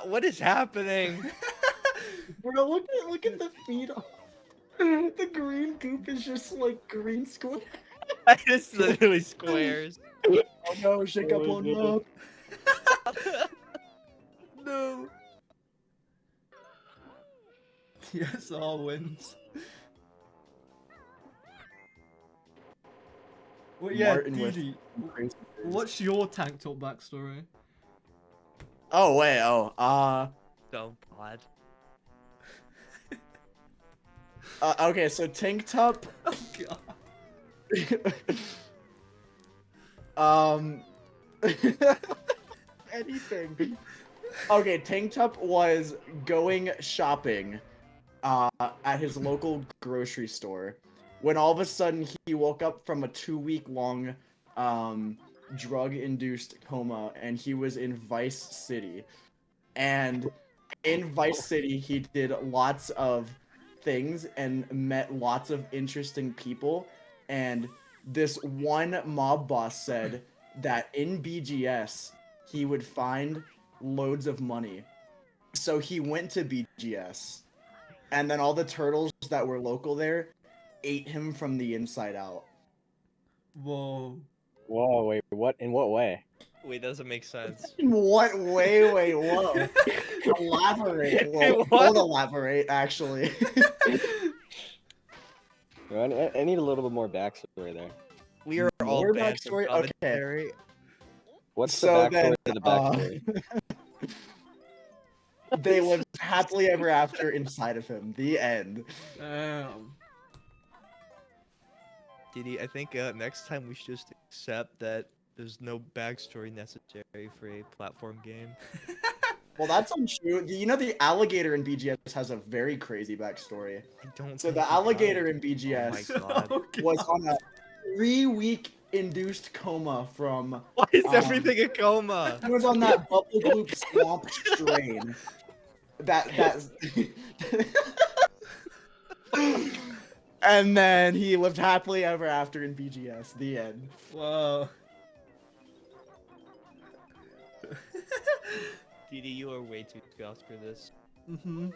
What is happening? Bro, look at the feet. The green goop is just like green square. It's literally squares. Oh no, shake up on up. No. Yes, all wins. Well, yeah, Martin with DD, crazy face. what's your Tank Top backstory? Oh wait, Oh god. okay, so Tank Top Oh god. um anything. Okay, Tank Top was going shopping at his local grocery store when all of a sudden he woke up from a 2-week long drug-induced coma and he was in Vice City. And in Vice City he did lots of things and met lots of interesting people, and this one mob boss said that in BGS he would find loads of money. So he went to BGS, and then all the turtles that were local there ate him from the inside out. Whoa. Whoa, wait, what? In what way? Wait, doesn't make sense. In what way? Wait, whoa. Elaborate. Well, What? don't elaborate, actually. I need a little bit more backstory there. We are all More banned from backstory? Okay. commentary. What's So the backstory then, to the backstory? They lived happily ever after inside of him. The end. Damn. Didi, I think next time we should just accept that there's no backstory necessary for a platform game. Well, that's untrue. You know, the alligator in BGS has a very crazy backstory. I don't. So think the he alligator does. in BGS Oh my god. Oh, was God. on a 3-week induced coma from. Why is Um, everything a coma? He was on that Bubble Gloop Swamp strain. That's. And then he lived happily ever after in BGS. The end. Wow. Didi, you are way too scoused for this. Mm-hmm.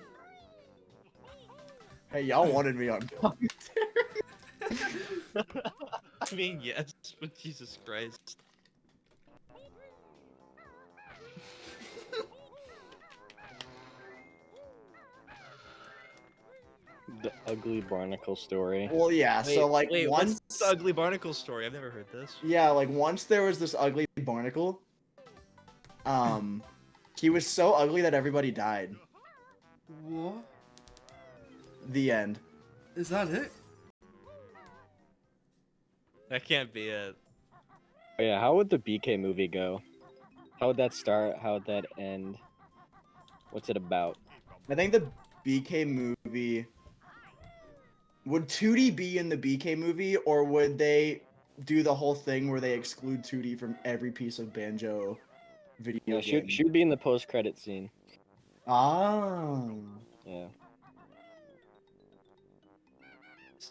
Hey, y'all wanted me on commentary. I mean, yes, but Jesus Christ. The ugly barnacle story. Well, yeah. So like wait, once. what's the ugly barnacle story? I've never heard this. Yeah, like once there was this ugly barnacle. He was so ugly that everybody died. What? The end. Is that it? That can't be it. Oh, yeah, how would the BK movie go? How would that start? How would that end? What's it about? I think the BK movie. Would 2D be in the BK movie, or would they do the whole thing where they exclude 2D from every piece of Banjo video Yeah, game? should be in the post-credit scene. Ah. Yeah.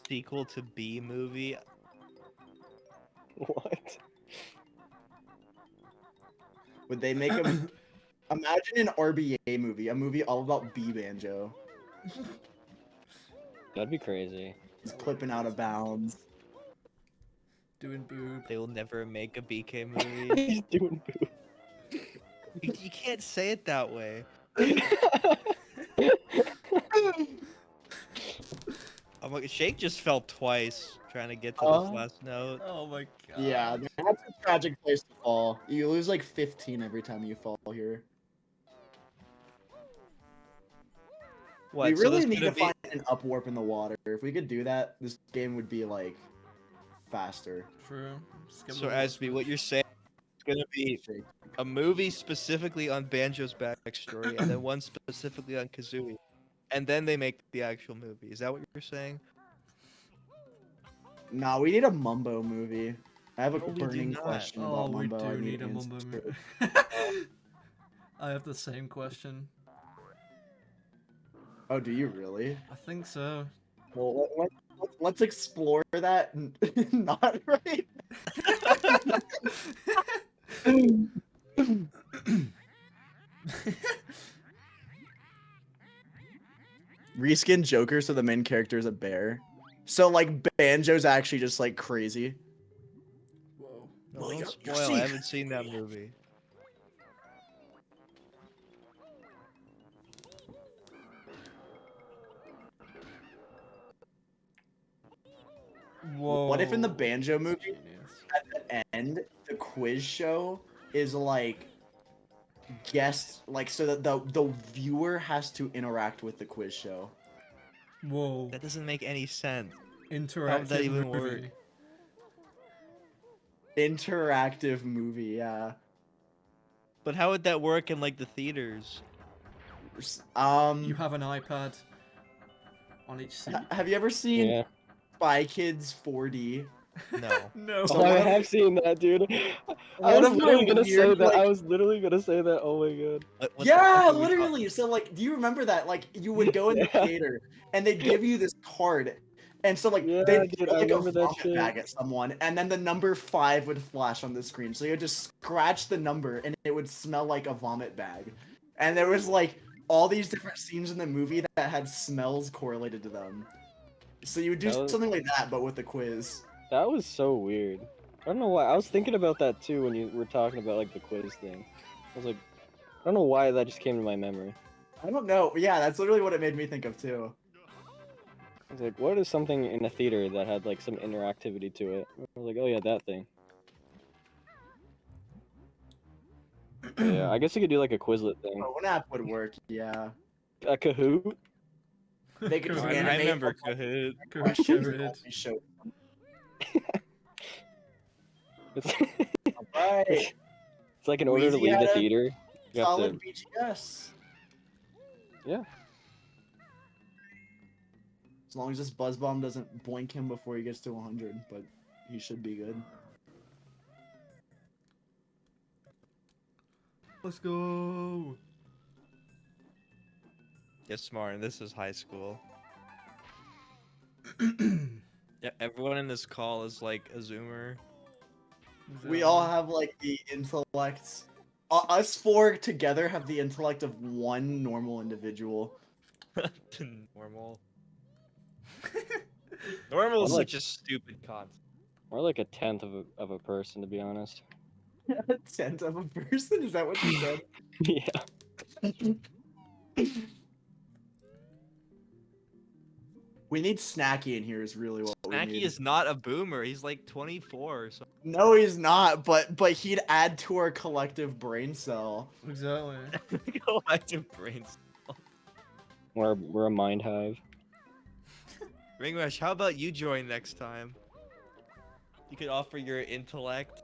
sequel to B movie. What? Would they make a? Imagine an RBA movie, a movie all about B Banjo. That'd be crazy. He's clipping out of bounds. Doing boob. They will never make a BK movie. He's doing You can't say it that way. I'm like, Shake just fell twice trying to get to this last note. Oh my god. Yeah, that's a tragic place to fall. You lose like 15 every time you fall here. What? We so really there's need gonna to be- find an up warp in the water. If we could do that, this game would be like faster. True. Skip So the Asby, what you're saying is gonna be Shake. a movie specifically on Banjo's backstory, and then one specifically on Kazooie, and then they make the actual movie. Is that what you're saying? Nah, we need a Mumbo movie. I have a No, we do burning not. question Oh, about we Mumbo. I do need a an Mumbo answer. movie. I have the same question. Oh, do you really? I think so. Well, let's explore that. Not right. Reskin Joker so the main character is a bear. So like Banjo's actually just like crazy. Whoa. No, Well, don't you're spoil. I seeing- haven't seen that movie. Whoa. What if in the Banjo movie Genius. at the end the quiz show is like guest like so that the viewer has to interact with the quiz show. Whoa. That doesn't make any sense. Interactive that even movie. work? Interactive movie, yeah. But how would that work in like the theaters? You have an iPad on each seat. Have you ever seen Yeah. Spy Kids 4D? No. No. So Oh, I one of- have seen that, dude. I one was of my literally gonna say weird, that. like- I was literally gonna say that. Oh my god. What the Yeah, fuck are we literally. So like, do you remember that? Like, you would go in the Yeah. theater and they'd give you this card, and so like Yeah, they'd dude, throw I like a remember that vomit shit. bag at someone, and then the number 5 would flash on the screen. So you would just scratch the number, and it would smell like a vomit bag. And there was like all these different scenes in the movie that had smells correlated to them. So you would do That was- something like that, but with the quiz. That was so weird. I don't know why. I was thinking about that too when you were talking about like the quiz thing. I was like, I don't know why that just came to my memory. I don't know. Yeah, that's literally what it made me think of too. I was like, what is something in a theater that had like some interactivity to it? I was like, oh yeah, that thing. Yeah, I guess you could do like a Quizlet thing. Oh, an app would work. Yeah. A Kahoot? They could just Kahoot. I animate remember a bunch of Kahoot. Kahoot questions and Kahoot. only show them. It's, Right. it's like in order to Weezy leave had the a theater, you have Solid to. BGS. Yeah. As long as this buzz bomb doesn't blink him before he gets to 100, but he should be good. Let's go. Yes, Martin. This is high school. Yeah, everyone in this call is like a Zoomer. We all have like the intellect. Us four together have the intellect of one normal individual. Normal. Normal is I'm like- such a stupid concept. Or like a tenth of a person, to be honest. A tenth of a person? Is that what you said? Yeah. We need Snacky in here is really what we Snacky need. is not a boomer. He's like 24 or something. No, he's not, but he'd add to our collective brain cell. Exactly. Collective brains. We're a mind hive. Ringrush, how about you join next time? You could offer your intellect.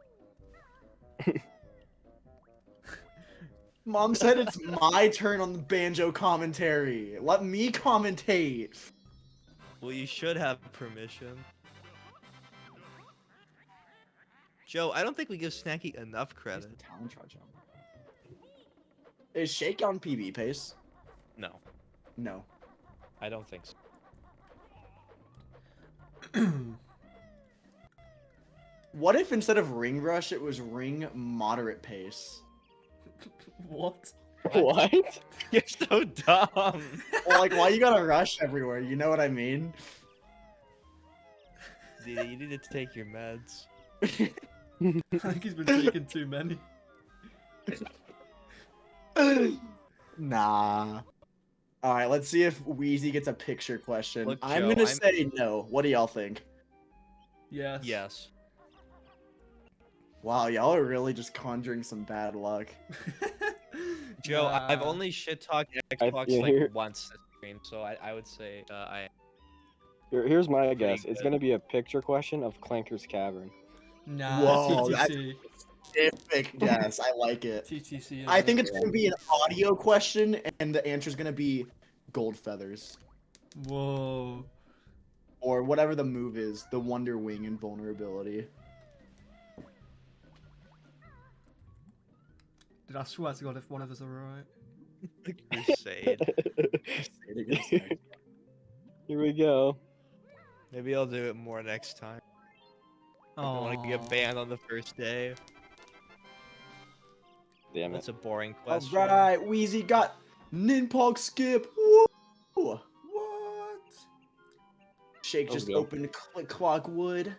Mom said it's my turn on the banjo commentary. Let me commentate. Well, you should have permission. Joe, I don't think we give Snacky enough credit. Is Shake on PB pace? No, No. I don't think so. What if instead of ring rush, it was ring moderate pace? What? What? You're so dumb. Well, like, why you gotta rush everywhere? You know what I mean? Dude, you need to take your meds. I think he's been taking too many. Nah. All right, let's see if Weezy gets a picture question. Look, I'm Joe, gonna I'm- say no. What do y'all think? Yes. Yes. Wow, y'all are really just conjuring some bad luck. Joe, I've Nah. only shit talked I- Xbox yeah, like here- once this stream, so I would say I. Here's my guess. good. It's gonna be a picture question of Clanker's Cavern. Nah, Whoa, TTC. Epic guess. I like it. TTC. I isn't think it? it's gonna be an audio question, and the answer's gonna be gold feathers. Whoa. Or whatever the move is, the Wonder Wing invulnerability. Dude, I swear to God, if one of us are right. Crusade. Here we go. Maybe I'll do it more next time. I don't want to Aw. get banned on the first day. Damn it. That's a boring question. Alright, Weezy got Ninpog skip. Woo! What? Shake Oh, just go. opened Click Clock Wood.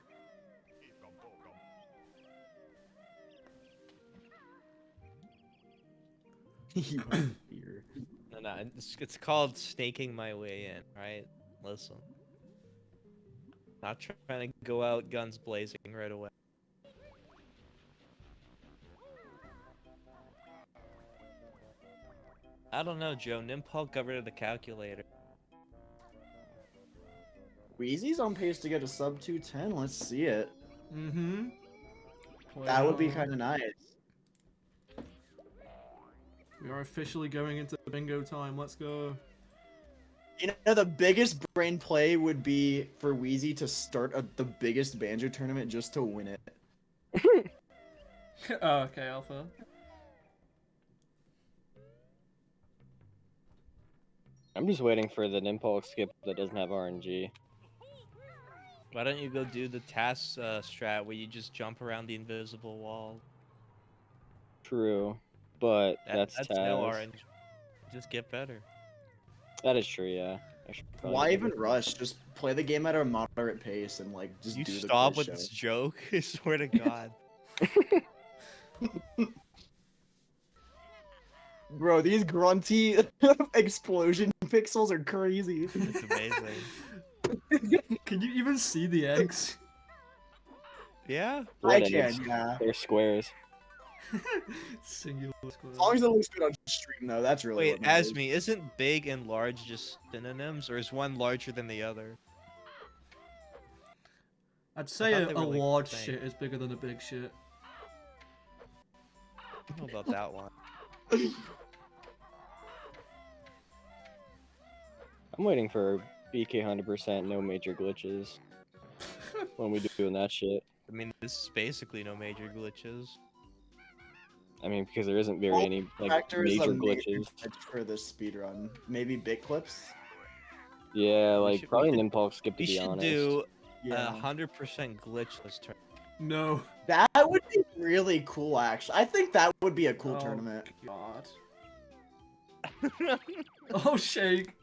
You are fear. No, it's called snaking my way in, right? Listen. Not trying to go out guns blazing right away. I don't know, Joe. Nimpal got rid of the calculator. Weezy's on pace to get a sub 210. Let's see it. Mm-hmm. That would be kind of nice. We are officially going into bingo time. Let's go. You know, the biggest brain play would be for Weezy to start the biggest banjo tournament just to win it. Oh, okay, Alpha. I'm just waiting for the Nimpulse skip that doesn't have RNG. Why don't you go do the task strat where you just jump around the invisible wall? True, but that's no Taz. orange. Just get better. That is true, yeah. I should probably Why do even that. rush? Just play the game at a moderate pace and like just You do the stop quiz with show. this joke? I swear to God. Bro, these grunty explosion pixels are crazy. It's amazing. Can you even see the eggs? Yeah? I What can, eggs? yeah. They're squares. Singular square. As long as it looks good on stream, though, that's really Wait, what matters. Asmi, isn't big and large just synonyms, or is one larger than the other? I'd say thought a they were, like, large the same. shit is bigger than a big shit. I don't know about that one. I'm waiting for BK 100% no major glitches when we doing that shit. I mean, this is basically no major glitches. I mean, because there isn't very Well, any like Factor is a major major glitches. glitch for this speedrun. Maybe bit clips? Yeah, We like should- probably we Nimpulse skip to We be should honest. do Yeah. 100% glitchless turn. No. That would be really cool, actually. I think that would be a cool Oh, tournament. God. Oh, Shake.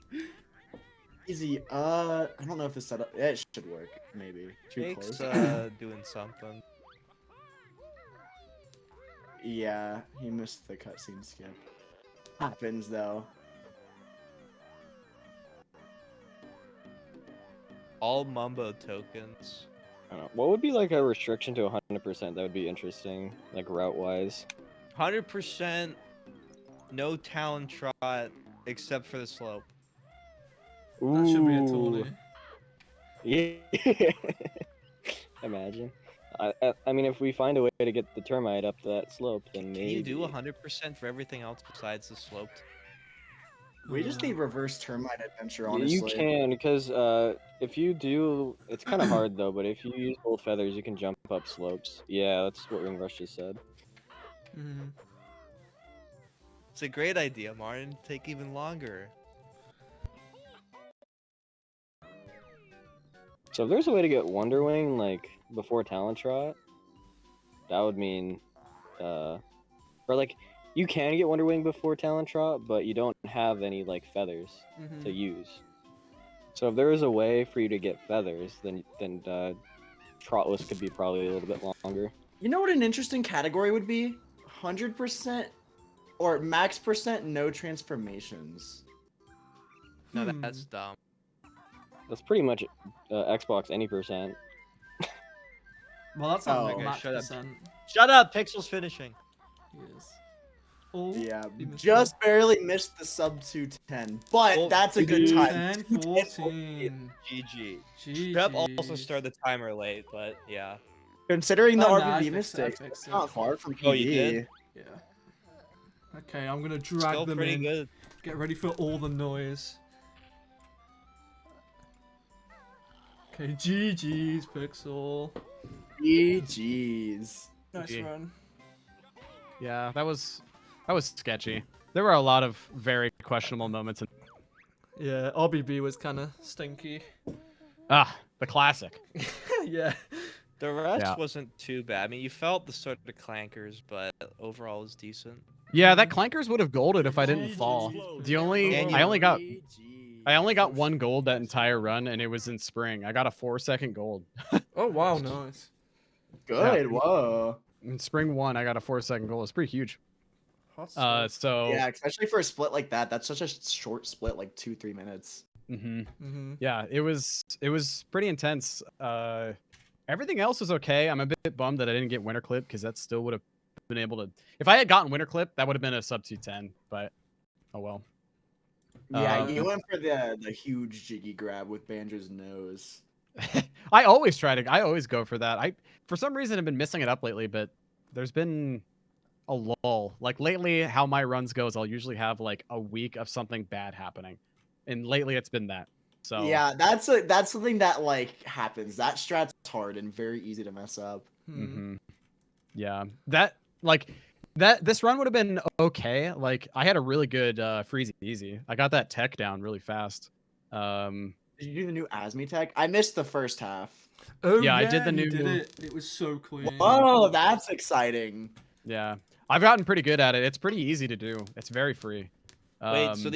Easy. I don't know if this setup. It should work. Maybe. Too Jake's close. doing something. Yeah, he missed the cutscene skip. Happens though. All Mumbo tokens. I don't know. What would be like a restriction to 100%? That would be interesting, like route wise. 100% no talon trot except for the slope. That should be a Ooh. tourney. Yeah. Imagine. I mean, if we find a way to get the termite up that slope, then Can maybe. you do 100% for everything else besides the sloped? We just need reverse termite adventure, Yeah, honestly. you can, because if you do, it's kind of hard though. But if you use gold feathers, you can jump up slopes. Yeah, that's what Ring Rush just said. Mm. It's a great idea, Martin. Take even longer. So if there's a way to get Wonder Wing like before Talent Trot, that would mean, or like you can get Wonder Wing before Talent Trot, but you don't have any like feathers to use. So if there is a way for you to get feathers, then Trotless could be probably a little bit longer. You know what an interesting category would be? 100% or max percent no transformations. No, that's dumb. That's pretty much Xbox any percent. Well, that's not Oh. like Okay, max shut up. percent. Shut up, Pixel's finishing. Yes. Oh, Yeah, he missed just barely missed the sub 210, but Well, that's a good time. 10, 14. GG. GG. Pep also started the timer late, but yeah. Considering the Oh, no, I RBB fixed it, I mistakes, fixed it's it. not far from PD. Oh, you did? Yeah. Okay, I'm gonna drag Still them pretty in. good. Get ready for all the noise. Okay, GG's, Pixel. GG's. Nice GG. run. Yeah, that was sketchy. There were a lot of very questionable moments. Yeah, RBB was kind of stinky. The classic. Yeah. The rest Yeah. wasn't too bad. I mean, you felt the sort of clankers, but overall it was decent. Yeah, that clankers would have golded if I didn't fall. The only And I only got GG's. one gold that entire run, and it was in spring. I got a 4-second gold. Oh wow, nice. Good, whoa. In spring 1, I got a 4-second gold. It's pretty huge. Hot stuff. So Yeah, especially for a split like that. That's such a short split, like 2-3 minutes. Yeah, it was pretty intense. Everything else was okay. I'm a bit bummed that I didn't get winter clip because that still would have been able to. If I had gotten winter clip, that would have been a sub 210. But oh well. Yeah, you went for the huge jiggy grab with Banjo's nose. I always go for that. For some reason have been missing it up lately, but there's been a lull. Like lately, how my runs goes, I'll usually have like a week of something bad happening, and lately it's been that. So Yeah, that's something that like happens. That strat's hard and very easy to mess up. Yeah, this run would have been okay. Like I had a really good PxlWeezy. I got that tech down really fast. Did you do the new Asmi tech? I missed the first half. Oh Yeah, yeah, I did the you new- did it. It was so clean. Whoa, that's exciting. Yeah, I've gotten pretty good at it. It's pretty easy to do. It's very free. Wait, so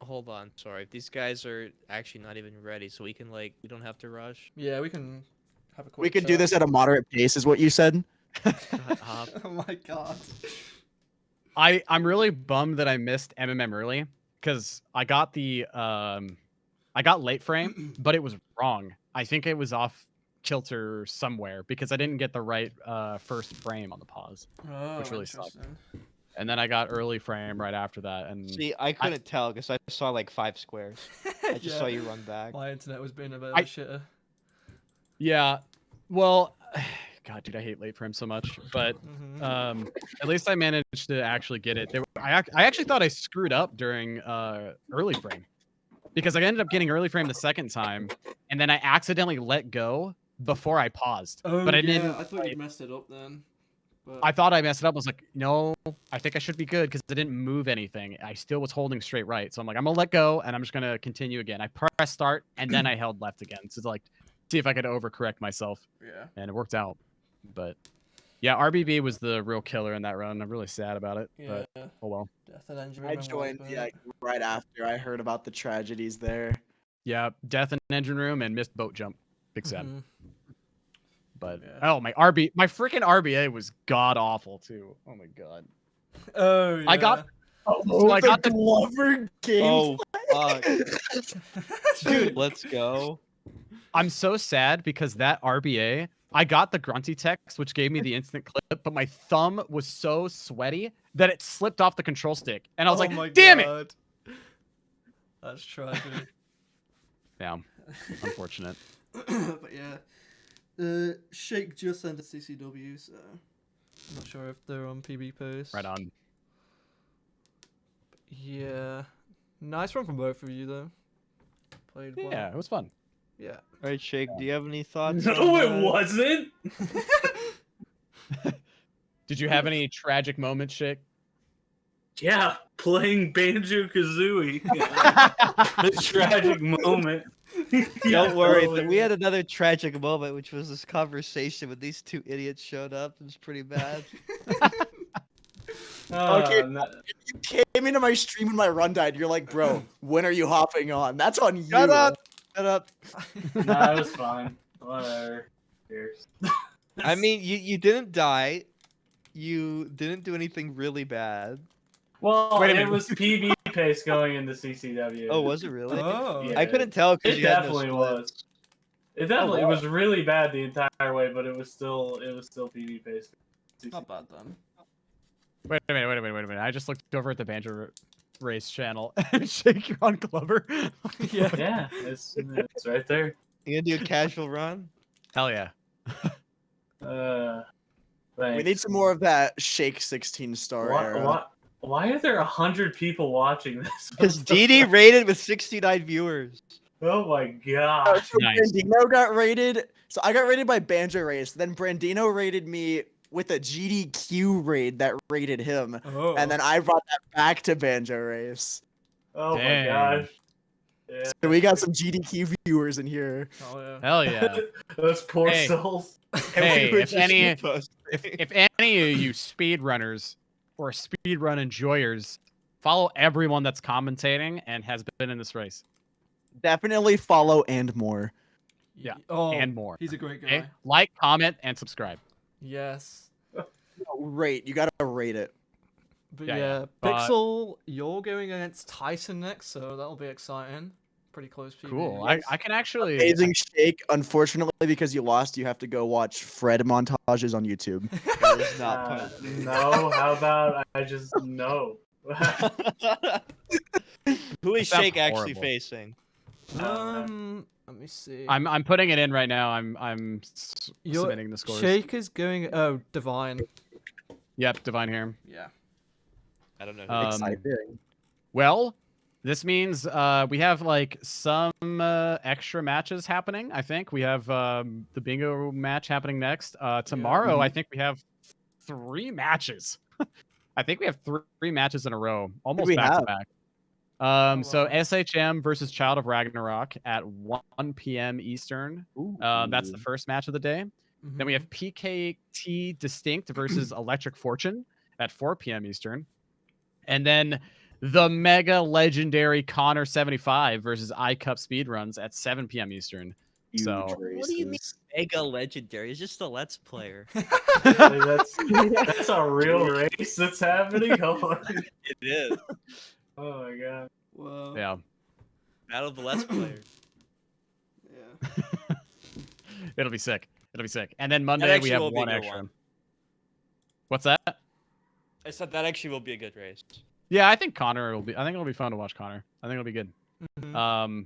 hold on, sorry. These guys are actually not even ready, so we can we don't have to rush. Yeah, we can have a quick. We could do chat. this at a moderate pace, is what you said. Shut up. Oh my god. I'm really bummed that I missed MMM early because I got the I got late frame, but it was wrong. I think it was off kilter somewhere because I didn't get the right first frame on the pause, Oh, which really sucked. interesting. And then I got early frame right after that. And See, I couldn't tell because I saw like 5 squares. I just saw Yeah. you run back. My internet was being a bit of a shitter. yeah, well, God, dude, I hate late frame so much. But at least I managed to actually get it. I actually thought I screwed up during early frame because I ended up getting early frame the second time, and then I accidentally let go before I paused. Oh, but I yeah, didn't. I thought you messed it up then. But... I thought I messed it up. I was like, no, I think I should be good because I didn't move anything. I still was holding straight right. So I'm like, I'm gonna let go and I'm just gonna continue again. I pressed start and then I held left again. So it's like, see if I could overcorrect myself. Yeah. And it worked out. But yeah, RBB was the real killer in that run. I'm really sad about it. Yeah. But oh well. Death and Engine I Room and joined Whitebird. right after I heard about the tragedies there. Yeah, death in engine room and missed boat jump. Big sad. Mhm. But Yeah. oh my freaking RBA was god awful too. Oh my god. Oh yeah. I got Oh, I got the Glover game. Oh, fuck. dude. Let's go. I'm so sad because that RBA, I got the grunty text, which gave me the instant clip, but my thumb was so sweaty that it slipped off the control stick. And I was Oh like, my damn it! God. That's tragic. Yeah, unfortunate. But yeah. Shake just sent a CCW, so I'm not sure if they're on PB post. Right on. Yeah. Nice one from both of you though. Played well. Yeah, it was fun. Yeah. All right, Shake, do you have any thoughts? No, on, it wasn't. Did you have any tragic moments, Shake? Yeah, playing Banjo Kazooie. The tragic moment. Don't worry. totally. We had another tragic moment, which was this conversation when these two idiots showed up. It was pretty bad. Okay. No, You came into my stream when my run died. You're like, bro, when are you hopping on? That's on you. Shut up! Shut up. nah, it was fine. Whatever. Who cares? I mean, you didn't die. You didn't do anything really bad. Well, Wait a it minute. was PB pace going into CCW. Oh, was it really? Oh. Yeah. I couldn't tell because It you had no definitely splits. was. It definitely wow. it was really bad the entire way, but it was still PB pace. Not bad then. Wait a minute. I just looked over at the Banjo Race channel and Shake, you're on Clover. Yeah. Yeah, it's right there. You gonna do a casual run? Hell yeah. Thanks. We need some more of that Shake 16 star era. Why are there 100 people watching this? Because DD rated with 69 viewers. Oh my Oh, god. so Nice. Brandino got rated. So I got rated by Banjo Race. Then Brandino rated me with a GDQ raid that rated him. Oh. And then I brought that back to Banjo Race. Oh Dang. my gosh. Yeah. So we got some GDQ viewers in here. Oh yeah. Hell yeah. Those poor Hey. souls. Hey, We were if just any supposed to- if any of you speedrunners or speedrun enjoyers follow everyone that's commentating and has been in this race Definitely follow and more. Yeah, Oh, and more. he's a great guy. Okay? Like, comment, and subscribe. Yes. Rate. You gotta rate it. But Yeah, yeah, yeah. But- Pixel, you're going against Tyson next, so that'll be exciting. Pretty close PB. Cool. I can actually. Amazing Shake. Unfortunately, because you lost, you have to go watch Fred montages on YouTube. That is not part of the- No, how about I just no? Who is That sounds Shake actually horrible. facing? Let me see. I'm putting it in right now. I'm Your submitting the scores. Shake is going. Oh, Divine. Yep, Divine here. Yeah. I don't know. Exciting. Well, this means we have like some extra matches happening. I think we have the bingo match happening next. Tomorrow, I think we have 3 matches. I think we have 3 matches in a row, almost we back have? to back. So wow. SHM versus Child of Ragnarok at 1 p.m. Eastern. That's the first match of the day. Then we have PKT Distinct versus Electric Fortune at 4 p.m. Eastern. And then the mega legendary Connor 75 versus iCup Speedruns at 7 p.m. Eastern. So What do you mean mega legendary? He's just a Let's Player. Like, that's a real race that's happening. Hold on. It is. Oh my god. Well. yeah. Battle of the Let's Player. Yeah. It'll be sick. It'll be sick. And then Monday we actually have will be a one good extra. one. What's that? I said that actually will be a good race. Yeah, I think Connor will be. I think it'll be fun to watch Connor. I think it'll be good. Mhm.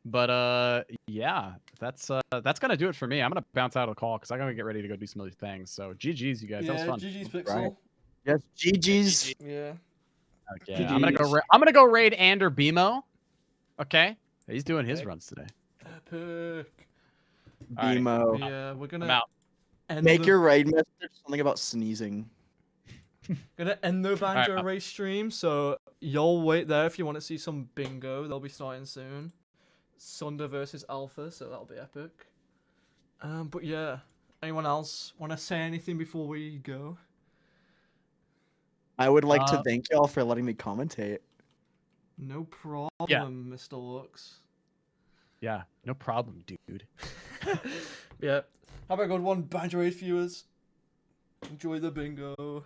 But yeah, that's gonna do it for me. I'm gonna bounce out of the call because I gotta get ready to go do some other things. So GG's, you guys. That was Yeah, fun. GG's Pixel. Right. Yes, GG's. Yeah. Okay, I'm gonna go raid Ander Bimo. Okay, he's doing his runs today. Epic. Alrighty. Bimo. Yeah, we're I'm gonna out. end Make the, your raid message something about sneezing. gonna end the Banjo Alright. Race stream, so you'll wait there if you want to see some bingo. They'll be starting soon. Sunder versus Alpha, so that'll be epic. But yeah, anyone else want to say anything before we go? I would like to thank y'all for letting me commentate. No problem, Mr. Lux. Yeah, no problem, dude. Yeah. Have a good one, Banjo Race viewers. Enjoy the bingo.